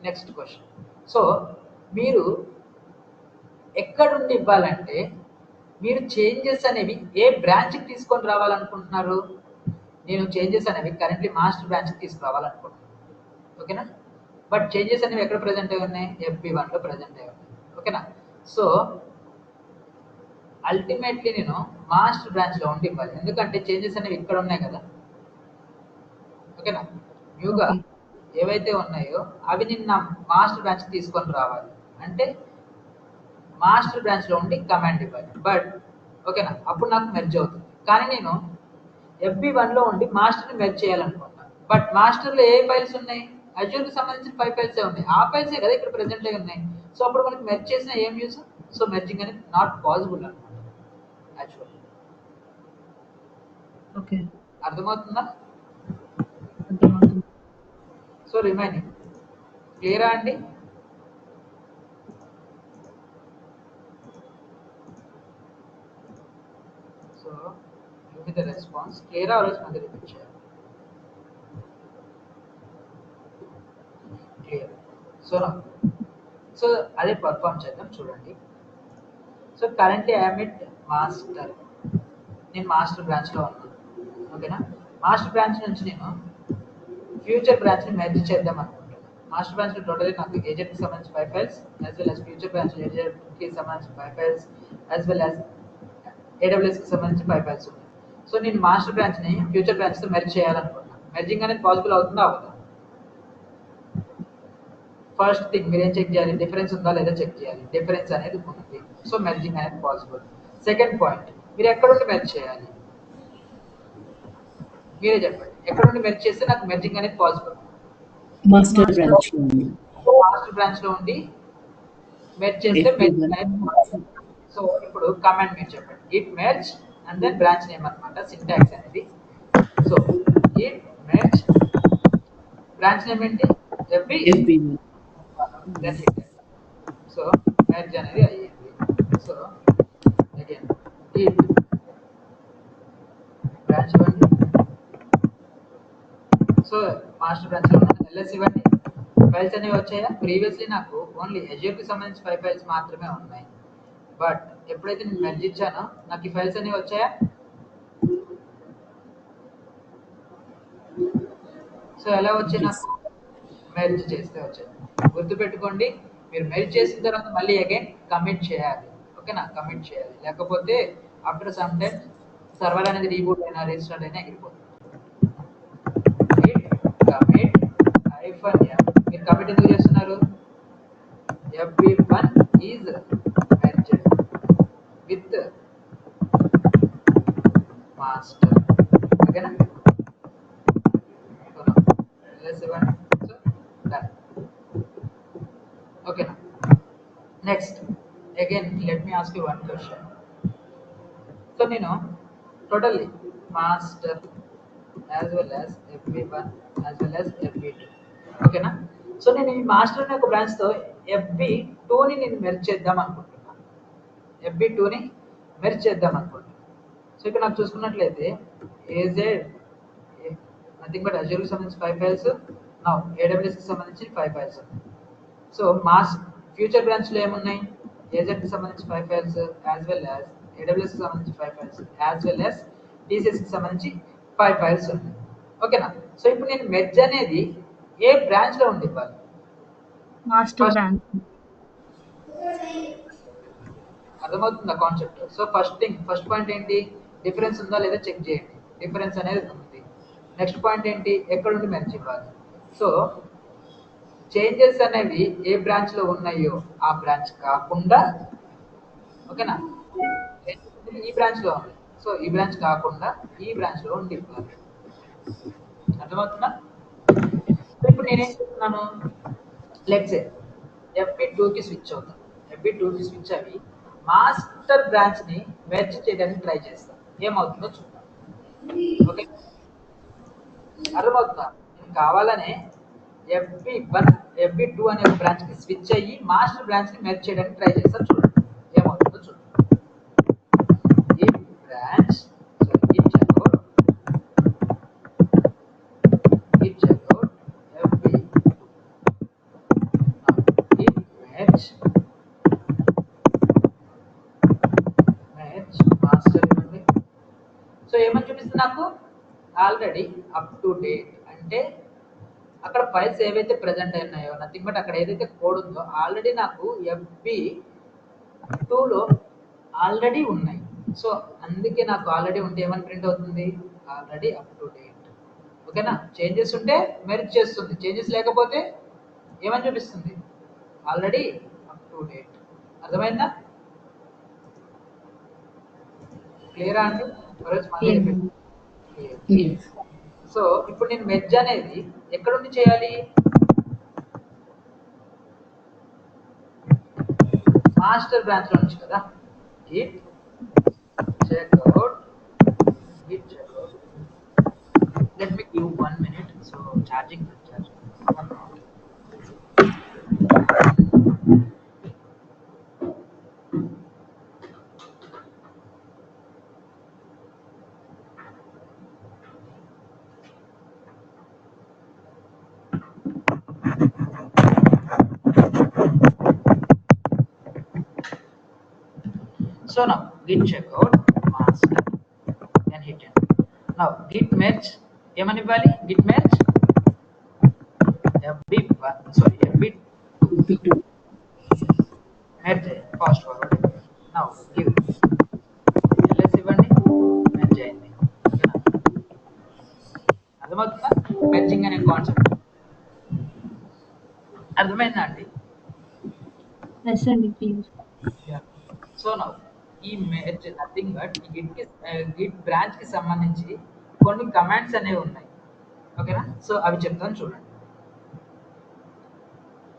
Next question. సో మీరు ఎక్కడుండి ఇవ్వాలంటే మీరు చేంజెస్ అనేవి ఏ బ్రాంచ్కి తీసుకొని రావాలనుకుంటున్నారు? నేను చేంజెస్ అనేవి కరెంట్లీ మాస్టర్ బ్రాంచ్కి తీసుకురావాలనుకుంటున్నాను. ఓకేనా, బట్ చేంజెస్ అనేవి ఎక్కడ ప్రజెంట్ అయి ఉన్నాయి, FB1లో ప్రజెంట్ అయి ఉన్నాయి. ఓకేనా, సో అల్టిమేట్లీ నేను మాస్టర్ బ్రాంచ్లో ఉండి ఇవ్వాలి, ఎందుకంటే చేంజెస్ అనేవి ఇక్కడ ఉన్నాయి కదా. ఓకేనా, న్యూగా ఏవైతే ఉన్నాయో అవి నేను నా మాస్టర్ బ్రాంచ్కి తీసుకొని రావాలి అంటే మాస్టర్ బ్రాంచ్లో ఉండి కమాండ్ ఇవ్వాలి. బట్ ఓకేనా, అప్పుడు నాకు మెర్జ్ అవుతుంది. కానీ నేను FB1లో ఉండి మాస్టర్ని మెర్జ్ చేయాలనుకుంటున్నాను. బట్ మాస్టర్లో ఏ ఫైల్స్ ఉన్నాయి, అజ్యూర్కి సంబంధించిన 5 ఫైల్సే ఉన్నాయి. ఆ ఫైల్సే కదా ఇక్కడ ప్రెజెంట్ అయి ఉన్నాయి. సో అప్పుడు మనకి మెర్జ్ చేసిన ఏం యూజ్? సో మెర్జింగ్ అనేది నాట్ పాసిబుల్ అనమాట యాక్చువల్. ఓకే, అర్థమవుతుందా? అర్థమవుతుంది. సో రిమైనింగ్ క్లియరా అండి? So give me the response. క్లియరా ఆర్ మళ్ళీ రిపీట్ చేయాలి? క్లియర్. సో అదే పర్ఫామ్ చేద్దాం చూడండి. So currently I'm at master, నేను మాస్టర్ బ్రాంచ్లో ఉన్నాను. ఓకేనా, మాస్టర్ బ్రాంచ్ నుంచి నేను ఫ్యూచర్ బ్రాంచ్ని మెర్జ్ చేద్దాం అనుకుంటున్నాను. మాస్టర్ బ్రాంచ్లో టోటల్లీ నాకు ఏజెంట్కి సంబంధించి 5 files as well as future బ్రాంచ్లో ఏజెంట్కి సంబంధించి 5 ఫైల్స్ యాజ్ వెల్ యాజ్ AWSకి సంబంధించి 5 ఫైల్స్ ఉన్నాయి. సో నేను మాస్టర్ బ్రాంచ్ని ఫ్యూచర్ బ్రాంచ్తో మెర్జ్ చేయాలనుకుంటున్నాను. మెర్జింగ్ అనేది పాసిబుల్ అవుతుందా అవ్వదా? ఫస్ట్ థింగ్ మీరు ఏం చెక్ చేయాలి, డిఫరెన్స్ ఉందా లేదా చెక్ చేయాలి. డిఫరెన్స్ అనేది ఉంది, సో మెర్జింగ్ అనేది పాసిబుల్. సెకండ్ పాయింట్, మీరు ఎక్కడ నుండి మెర్జ్ చేయాలి మీరే చెప్పండి. ఎక్కడ నుండి మెర్జ్ చేస్తే నాకు మెర్జింగ్ అనేది పాసిబుల్? మాస్టర్ బ్రాంచ్లో ఉంది. మాస్టర్ బ్రాంచ్లో ఉండి మెర్జ్ చేస్తే మెర్జింగ్ అనేది పాసిబుల్. సో ఇప్పుడు కమాండ్ మీరు చెప్పండి, it merge and then branch name అనమాట సింటాక్స్ అనేది. So it merge, branch name ఏంటి, FB1. సో మెర్జ్ అనేది అయ్యింది. సో అగైన్ ఇట్ బ్రాంచ్ ఇవ్వండి. సో మాస్టర్ బ్రాంచ్లో LS ఇవ్వండి. ఫైల్స్ అనేవి వచ్చాయా? ప్రీవియస్లీ నాకు ఓన్లీ అజ్యూర్కి సంబంధించి 5 ఫైల్స్ మాత్రమే ఉన్నాయి. బట్ ఎప్పుడైతే నేను మెర్జ్ ఇచ్చానో నాకు ఈ ఫైల్స్ అనేవి వచ్చాయా? సో ఎలా వచ్చాయి? నాకు మెర్జ్ చేస్తే వచ్చాయి. గుర్తుపెట్టుకోండి, మీరు మెర్జ్ చేసిన తర్వాత మళ్ళీ అగైన్ కమిట్ చేయాలి. ఓకేనా, కమిట్ చేయాలి, లేకపోతే ఆఫ్టర్ సమ్ టైమ్ సర్వర్ అనేది రీబూట్ అయినా రీస్టార్ట్ అయినా ఎగిరిపోతుంది. Commit -m. మీరు కమిట్ ఎందుకు చేస్తున్నారు? FB1 is merged with master. ఓకేనా, సో డన్. ఓకేనా, next again let me ask you one question. So నేను totally master as well as FB1 as well as FB2. ఓకేనా, సో నేను ఈ మాస్టర్ అనే ఒక బ్రాంచ్తో FB2ని నేను మెర్జ్ చేద్దాం అనుకుంటున్నాను. FB2ని మెర్జ్ చేద్దాం అనుకుంటున్నాను. సో ఇక్కడ నాకు చూసుకున్నట్లయితే ఏజెడ్ నథింగ్ బట్ అజ్యూర్కి సంబంధించి 5 ఫైల్స్, నా AWSకి సంబంధించి 5 ఫైల్స్ ఉన్నాయి. సో ఫ్యూచర్ బ్రాంచ్లో ఏమున్నాయి, ఏజెడ్కి సంబంధించి 5 ఫైల్స్ యాజ్ వెల్ యాజ్ AWSకి సంబంధించి 5 ఫైల్స్ యాజ్ వెల్ యాజ్ TCSకి సంబంధించి 5 ఫైల్స్ ఉన్నాయి. ఓకేనా, సో ఇప్పుడు నేను మెర్జ్ అనేది ఏ బ్రాంచ్లో ఉండి ఇవ్వాలి? Master branch. అర్థమవుతుందా కాన్సెప్ట్? సో ఫస్ట్ పాయింట్ ఏంటి, డిఫరెన్స్ ఉందా లేదా చెక్ చేయండి. డిఫరెన్స్ అనేది ఉంది. నెక్స్ట్ పాయింట్ ఏంటి, ఎక్కడ నుండి మెర్జ్ ఇవ్వాలి. సో చేంజెస్ అనేవి ఏ బ్రాంచ్ లో ఉన్నాయో ఆ బ్రాంచ్ కాకుండా, ఓకేనా, ఈ బ్రాంచ్ లో ఉంది, సో ఈ బ్రాంచ్ కాకుండా ఈ బ్రాంచ్ లో ఉండి ఇవ్వాలి. అర్థమవుతుందా? ఇప్పుడు నేనేం చేస్తున్నాను, లెట్స్ FB2 కి స్విచ్ అవుతాను. FB2 కి స్విచ్ అవి మాస్టర్ బ్రాంచ్ ని మెర్జ్ చేయడానికి ట్రై చేస్తాను. ఏమవుతుందో చూద్దాం. ఓకే, అర్థమవుతుందా? నేను కావాలనే FB2 అనే ఒక బ్రాంచ్ కి స్విచ్ అయ్యి మాస్టర్ బ్రాంచ్ ని మెర్జ్ చేయడానికి ట్రై చేస్తాను. చూడండి ఏమవుతుందో చూద్దాం. ఈ బ్రాంచ్ సో ఏమని చూపిస్తుంది నాకు, ఆల్రెడీ అప్ టు డేట్ అంటే అక్కడ ఫైల్స్ ఏవైతే ప్రెజెంట్ అయినాయో నథింగ్ బట్ అక్కడ ఏదైతే కోడ్ ఉందో ఆల్రెడీ నాకు FB2లో ఆల్రెడీ ఉన్నాయి. సో అందుకే నాకు ఆల్రెడీ ఉంటే ఏమని ప్రింట్ అవుతుంది, ఆల్రెడీ అప్ టు డేట్. ఓకేనా, చేంజెస్ ఉంటే మెర్జ్ చేస్తుంది, చేంజెస్ లేకపోతే ఏమని చూపిస్తుంది, ఆల్రెడీ అప్ టు డేట్. అర్థమైందా? క్లియరా అండి? సో ఇప్పుడు నేను మెర్జ్ అనేది ఎక్కడ నుండి చేయాలి, మాస్టర్ బ్రాంచ్ లో నుంచి కదా. Git checkout, git checkout. Let me give 1 minute. So charging charge. So now git checkout master and hit enter. Now git merge ఏమని ఇవ్వాలి, git merge FB2 merge fast forward. Now give ls ఇవ్వండి, merge అయింది. అర్థమవుతుందా merging అనే concept? అర్థమైందా అండి? Yes అండి, please. So now ఈ merge nothing but Git branch కి సంబంధించి కొన్ని కమాండ్స్ అనేవి ఉన్నాయి. ఓకేనా, సో అవి చెప్తాను చూడండి.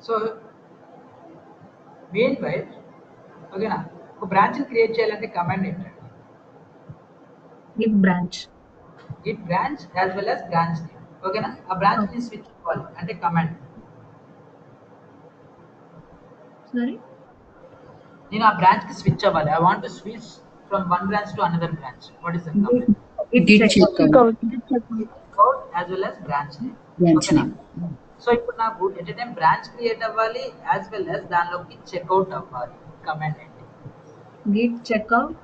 సో మెయిన్ వైల్, ఓకేనా, ఒక బ్రాంచ్ ని క్రియేట్ చేయాలంటే కమాండ్ ఏంటంటే Git branch, Git branch as well as branch name. ఓకేనా, ఆ బ్రాంచ్ ని స్విచ్ అవ్వాలి అంటే కమాండ్. సారీ, నేను ఆ బ్రాంచ్ కి స్విచ్ అవ్వాలి. I want to switch from one branch to another branch. What is the command? Git checkout. Checkout as well as branch name. Branch ఓకేనా? name. సో ఇప్పుడు నాకు ఎట్ టైం బ్రాంచ్ క్రియేట్ అవ్వాలి as well as దానిలోకి checkout అవ్వాలి. Command ఏంటి? Git checkout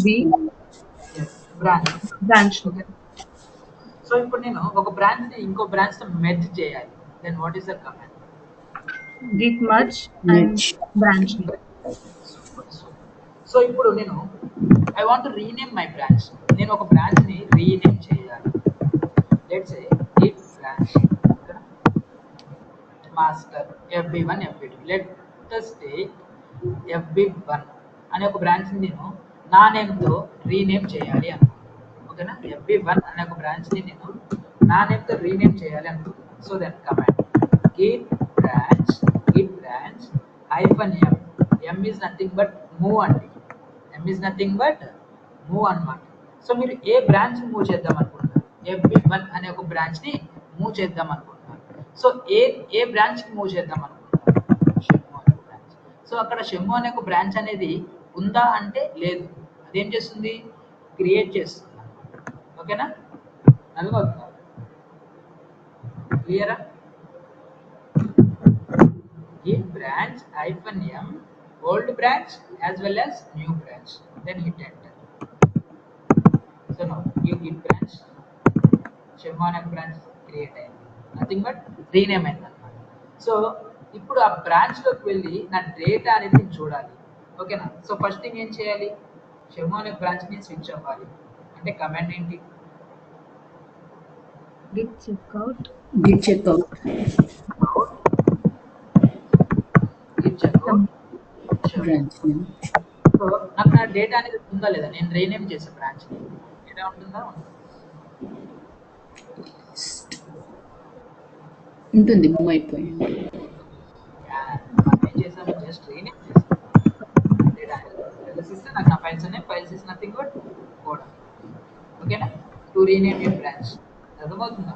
-b branch. Okay, so ఇప్పుడు నేను ఒక బ్రాంచ్ ని ఇంకో బ్రాంచ్ తో మెర్జ్ చేయాలి. Then what is the command? Git merge and branch. So ఇప్పుడు నేను I want to rename my branch. నేను ఒక బ్రాంచ్ ని రీనేమ్ చేయాలి. Let's say git branch master FB1 FB2. Let us take FB1 అనే ఒక బ్రాంచ్ ని నేను నా నేమ్ తో రీనేమ్ చేయాలి అనుకుంటున్నాను. ఓకేనా, FB1 అనే ఒక బ్రాంచ్ ని నేను నా నేమ్ తో రీనేమ్ చేయాలి అనుకుంటున్నాను. So then command git branch -m. m is nothing but move అండి. m is nothing but move అన్నమాట. సో మీరు ఏ బ్రాంచ్ మూవ్ చేద్దాం అనుకుంటున్నారు? FB1 అనే ఒక బ్రాంచ్ ని మూవ్ చేద్దాం అనుకుంటున్నారు. సో ఏ బ్రాంచ్ కి మూవ్ చేద్దాం అనుకుంటున్నారు? షెమ్ము అనే బ్రాంచ్. సో అక్కడ షెమ్ము అనే ఒక బ్రాంచ్ అనేది ఉందా అంటే లేదు. అదేం చేస్తుంది? క్రియేట్ చేస్తుంది. ఓకేనా, అర్థమవుతుందా? క్లియరా? Git branch -m old branch as well as new branch, then hit enter. So now you git branch షెమ్ము అనే బ్రాంచ్ క్రియేట్ అయింది, నథింగ్ బట్ రీనేమ్ అయింది అన్నమాట. సో ఇప్పుడు ఆ బ్రాంచ్ లోకి వెళ్ళి నా డేటా అనేది నేను చూడాలి. ఓకేనా, సో ఫస్ట్ థింగ్ ఏం చేయాలి? షెమ్ము అనే బ్రాంచ్ ని స్విచ్ అవ్వాలి అంటే కమాండ్ ఏంటి? Git checkout. Git checkout. Git checkout Branch name. So నాకు నా డేటా అనేది ఉందా లేదా? నేను రీనేమ్ చేసే బ్రాంచ్ డేటా ఉంటుందా? ఉంటుంది, మూవ్ అయిపోయింది. ఏం చేశాను? జస్ట్ రీనేమ్ చేశాను. డేటా ఫైల్స్ ఇస్తే నాకు నా ఫైల్స్ ఉన్నాయి. Files is nothing but code. ఓకేనా? To rename a branch. అర్థమవుతుందా?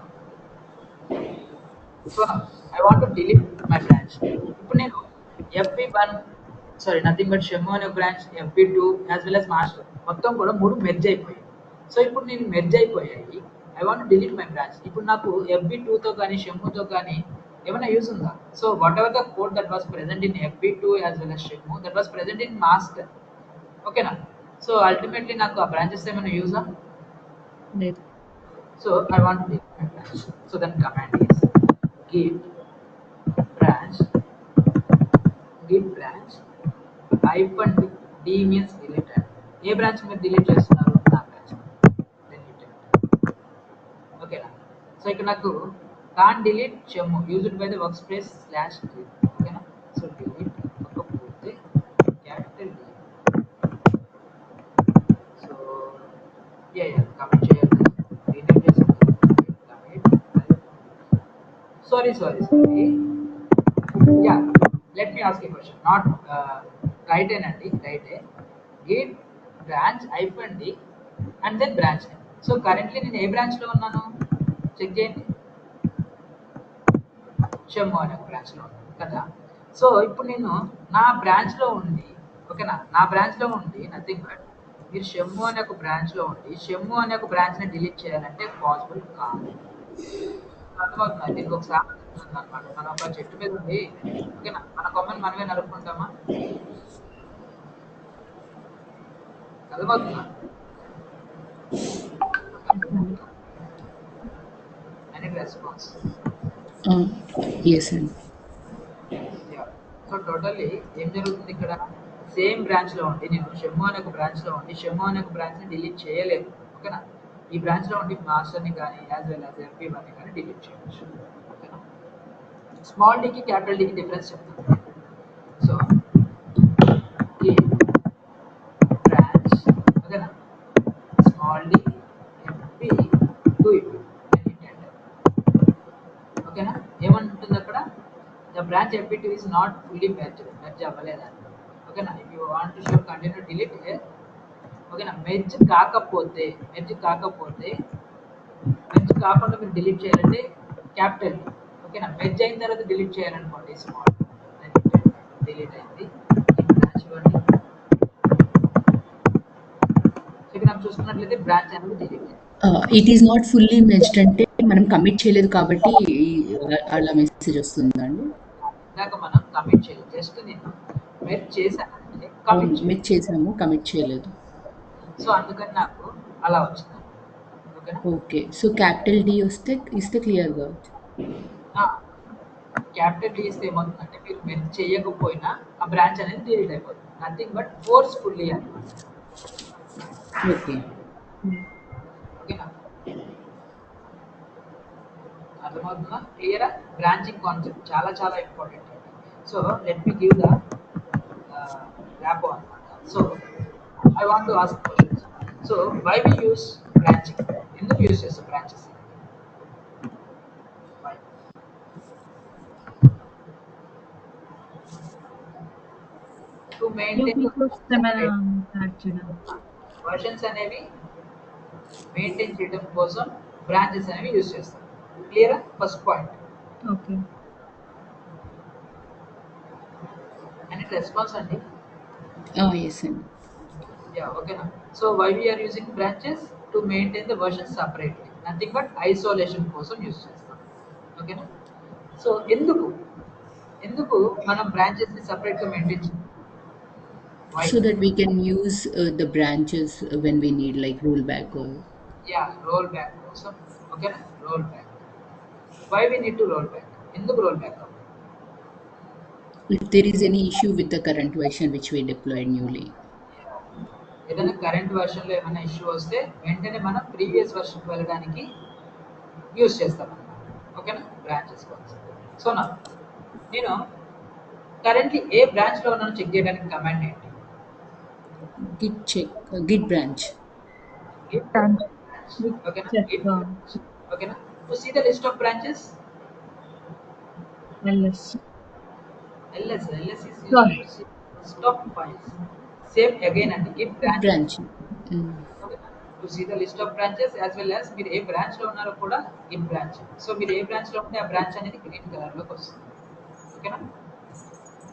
So I want to delete my branch. ఇప్పుడు నేను FB1 సారీ నథింగ్ బట్ షెమ్ అనే branch, FB2 as well as master మొత్తం కూడా 3 మెర్జ్ అయిపోయాయి. సో ఇప్పుడు నేను మెర్జ్ అయిపోయాయి. I want delete my branch. ఇప్పుడు నాకు FB2తో కానీ షెమ్తో కానీ ఏమైనా యూజ్ ఉందా? So whatever the code that was present in FB2 as well as షెమ్ that was present in master. ఓకేనా? సో అల్టిమేట్లీ నాకు ఆ బ్రాంచెస్ ఏమైనా యూజా? లేదు. So I want to delete my branch. So then command is git branch hyphen d. D means deleted. ఏ branch మీరు delete చేస్తున్నారు? నా బ్రాంచ్ deleted. ఓకేనా? సో ఇక్కడ నాకు కాన్ డిలీట్ చెమ్ము used by the work space slash D. ఓకేనా? So delete ఒక పూర్తి క్యాపిటల్ డి. సో కమిట్ చేయాలి. రీనేమ్ చేసి commit. Sorry. Yeah, let me ask a question. Not right and right. Git branch hyphen d and then branch name. So currently నేను ఏ branch లో ఉన్నాను? Check చేయండి. Shem అనే బ్రాంచ్ లో ఉన్నాను కదా. సో ఇప్పుడు నేను నా బ్రాంచ్ లో ఉండి, ఓకేనా, నా బ్రాంచ్ లో ఉండి నథింగ్ బట్ మీరు షెమ్ అనే ఒక బ్రాంచ్ లో ఉండి షెమ్ అనే ఒక బ్రాంచ్ ని డిలీట్ చేయాలంటే పాసిబుల్ కాదు. అర్థమవుతుంది. దీనికి ఒక సామెత అనమాట. మనం ఒక చెట్టు మీద ఉంది, ఓకేనా, మన కొమ్మని మనమే నరుక్కుంటామా? అర్థమవుతుందా? అని రెస్పాన్స్. ఎస్ అండి. సో టోటల్లీ ఏం జరుగుతుంది ఇక్కడ? సేమ్ బ్రాంచ్ లో ఉండి నేను షెమ్ అనే ఒక బ్రాంచ్ లో ఉండి షెమ్ అనే ఒక బ్రాంచ్ ని డిలీట్ చేయలేదు. ఓకేనా? ఈ బ్రాంచ్ లో ఉండి మాస్టర్ని కానీ యాజ్ వెల్ యాజ్ FB1ని కానీ డిలీట్ చేయవచ్చు. ఓకేనా? స్మాల్ డీకి క్యాపిటల్ డీకి డిఫరెన్స్ చెప్తాను. సో బ్రాంచ్, ఓకేనా, స్మాల్ డి FB2 ఓకేనా? ఏమంటుంది అక్కడ? The branch FB2 is not fully merged అవ్వలేదా? ఓకేనా? If you want to show continue delete here. ఓకేనా? మెర్జ్ కాకపోతే మెర్జ్ కాకుండా మీరు డిలీట్ చేయాలంటే క్యాపిటల్. ఓకేనా? మెర్జ్ అయిన తర్వాత డిలీట్ చేయాలనుకోండి స్మాల్. డిలీట్ అయింది. బ్రాంచ్ ఇవ్వండి. ఇక్కడ నాకు చూసుకున్నట్లయితే బ్రాంచ్ అనేది డిలీట్ అయింది. It is not fully merged అంటే మనం కమిట్ చేయలేదు కాబట్టి అలా మెసేజ్ వస్తుందండి. ఇందాక మనం కమిట్ చేయలేదు, జస్ట్ నేను మెర్జ్ చేశానంటే కమిట్ మెర్జ్ చేసాము, కమిట్ చేయలేదు. సో అందుకని నాకు అలా వచ్చింది. ఓకేనా? ఓకే. సో క్యాపిటల్ డి ఇస్తే క్లియర్గా క్యాపిటల్ డి ఇస్తే ఏమవుతుందంటే మీరు మెర్జ్ చేయకపోయినా ఆ బ్రాంచ్ అనేది డిలీట్ అయిపోతుంది. నథింగ్ బట్ ఫోర్స్ఫుల్లీ అనమాట. ఓకే. ఓకేనా? అర్థమవుతుందా? క్లియరా? బ్రాంచింగ్ కాన్సెప్ట్ చాలా చాలా important. So let me give the wrap అనమాట. So I want to ask questions. So why we use branching? ఎందుకు యూస్ చేస్తాం బ్రాంచెస్? టు మెయింటైన్ వర్షన్స్ అనేవి మెయింటైన్ చేయడం కోసం బ్రాంచెస్ అనేవి యూస్ చేస్తాం. క్లియరా? First point. Okay. And response అండి. ఎస్ అండి. యా, ఓకేనా? So why we are using branches? To maintain the version separately, nothing but isolation కోసం యూజ్ చేస్తాం. ఓకేనా? సో ఎందుకు మనం బ్రాంచెస్ ని సపరేట్ గా మెయింటైన్ చేస్తాం? So that we can use the branches when we need like rollback or roll back కోసం. ఓకేనా? Roll back. Why we need to roll back? ఎందుకు roll back? if there is any issue with the current version which we deployed newly. ఏదైనా current వర్షన్లో ఏమైనా issue వస్తే వెంటనే మనం previous వర్షన్కి వెళ్ళడానికి use చేస్తాం అన్నమాట. ఓకేనా, బ్రాంచెస్ కోసం. సో నా నేను కరెంట్లీ ఏ బ్రాంచ్లో ఉన్నానో చెక్ చేయడానికి కమాండ్ ఏంటి? git check, git branch. Git Branch. branch. Okay, Check. git branch. Okay, na? To see the list of branches, LS. ls is used Sorry. to see list of files. Same again and git branch. Branch. Okay, na? To see the list of branches as well as మీరు ఏ branch లో ఉన్నారో కూడా git branch. So మీరు ఏ branch లో ఉంటే ఆ బ్రాంచ్ అనేది గ్రీన్ కలర్ లోకి వస్తుంది. ఓకేనా?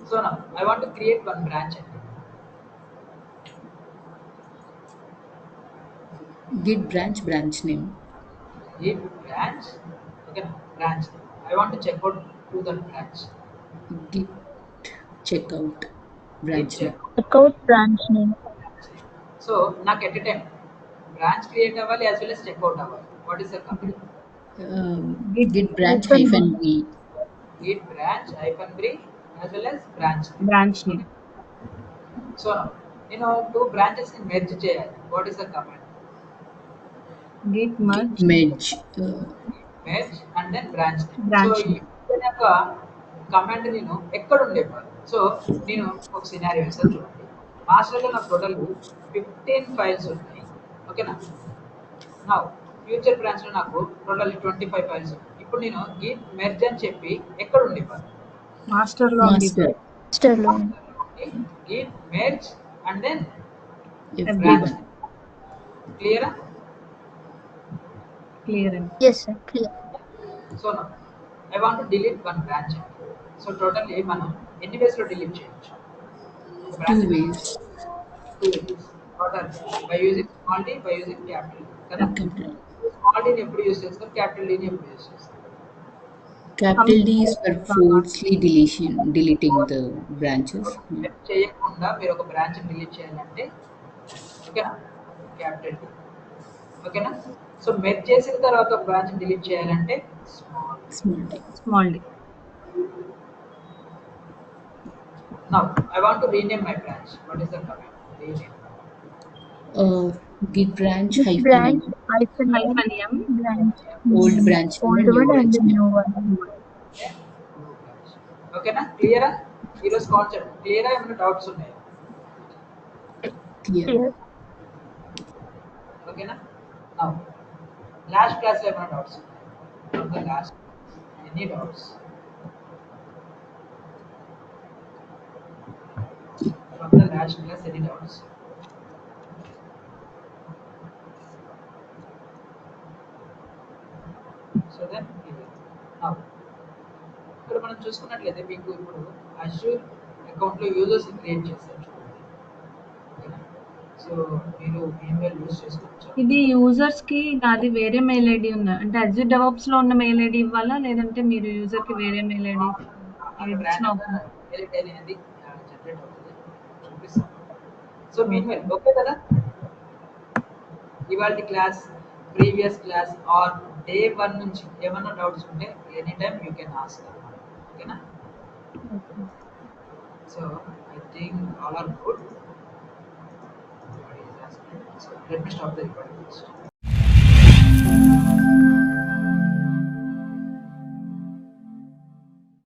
సో నా I want to create one branch అండి. Git branch, branch name. Git branch. Okay, branch. I want to check out to that branch. Git checkout branch Git name. Checkout branch name. So నాకు at time branch create అవ్వాలి as well as checkout అవ్వాలి. What is the command? Git branch Hyphen -v. Git branch -b as well as branch. Branch name. So నేను two branches ని merge చేయాలి. What is the command? Git merge. Merge. Merge and then branch. So Branch ఈ యొక్క command నేను ఎక్కడ ఉండేవాడు. So నేను ఒక సినారియో ఇస్తాను చూడండి. మాస్టర్లో నాకు టోటల్ 15 ఫైల్స్ ఉన్నాయి. ఓకేనా, నా ఫ్యూచర్ బ్రాంచ్లో నాకు టోటల్ 25 ఫైల్స్ ఉన్నాయి. ఇప్పుడు నేను గిట్ మెర్జ్ అని చెప్పి ఎక్కడ ఉండేవాడు? Master లో Master. Master లో. Git merge and then F branch. క్లియరా? clear and Yes, sir. Clear. So నా I want to delete one branch. So totally మనం ఎన్ని వేస్లో డిలీట్ చేయొచ్చు? two ways. Two ways. What are they? By using small d, by using capital D. కదా? Capital. Small డీని ఎప్పుడు use చేస్తాం, capital డీని ఎప్పుడు use చేస్తాం? Capital D is for forcefully deleting the branches. Set చేయకుండా మీరు ఒక బ్రాంచ్ డిలీట్ చేయాలంటే ఓకేనా, క్యాపిటల్ డి. ఓకేనా, సో మెర్జ్ చేసిన తర్వాత ఒక బ్రాంచ్ డిలీట్ చేయాలంటే small. Small d. small d. Now I want to rename my branch. What is the command? Rename. Git branch Git hyphen branch m. hyphen -m. branch. Old branch name Old and new one and branch the name. new one. ఓకేనా, క్లియరా? ఈరోజు concept క్లియరా? ఏమైనా doubts ఉన్నాయా? Clear. Clear. ఓకేనా, now last క్లాస్లో ఏమైనా doubts ఉన్నాయా? From the last any doubts? From the last class any doubts? So then ఇక్కడ మనం చూసుకున్నట్లయితే మీకు ఇప్పుడు అష్యూర్ అకౌంట్లో యూజర్స్ క్రియేట్ చేస్తారు చూడండి. ఓకేనా, సో మీరు ఈమెయిల్ యూజ్ చేసుకోవచ్చు. ఇది యూజర్స్ కి నాది వేరే మెయిల్ ఐడి ఉందా అంటే అజూర్ డెవాప్స్ లో ఉన్న మెయిల్ ఐడి ఇవ్వాలా లేదంటే మీరు యూజర్ కి వేరే మెయిల్ ఐడి అనేది జనరేట్ అవుతుంది, చూపిస్తాను. సో మీన్వైల్ ఓకే కదా, ఇవాళ class previous class or day 1 నుంచి ఏమైనా డౌట్స్ ఉంటే any time you can ask అన్నమాట. ఓకేనా, so I think all are good. So let me stop the recording first.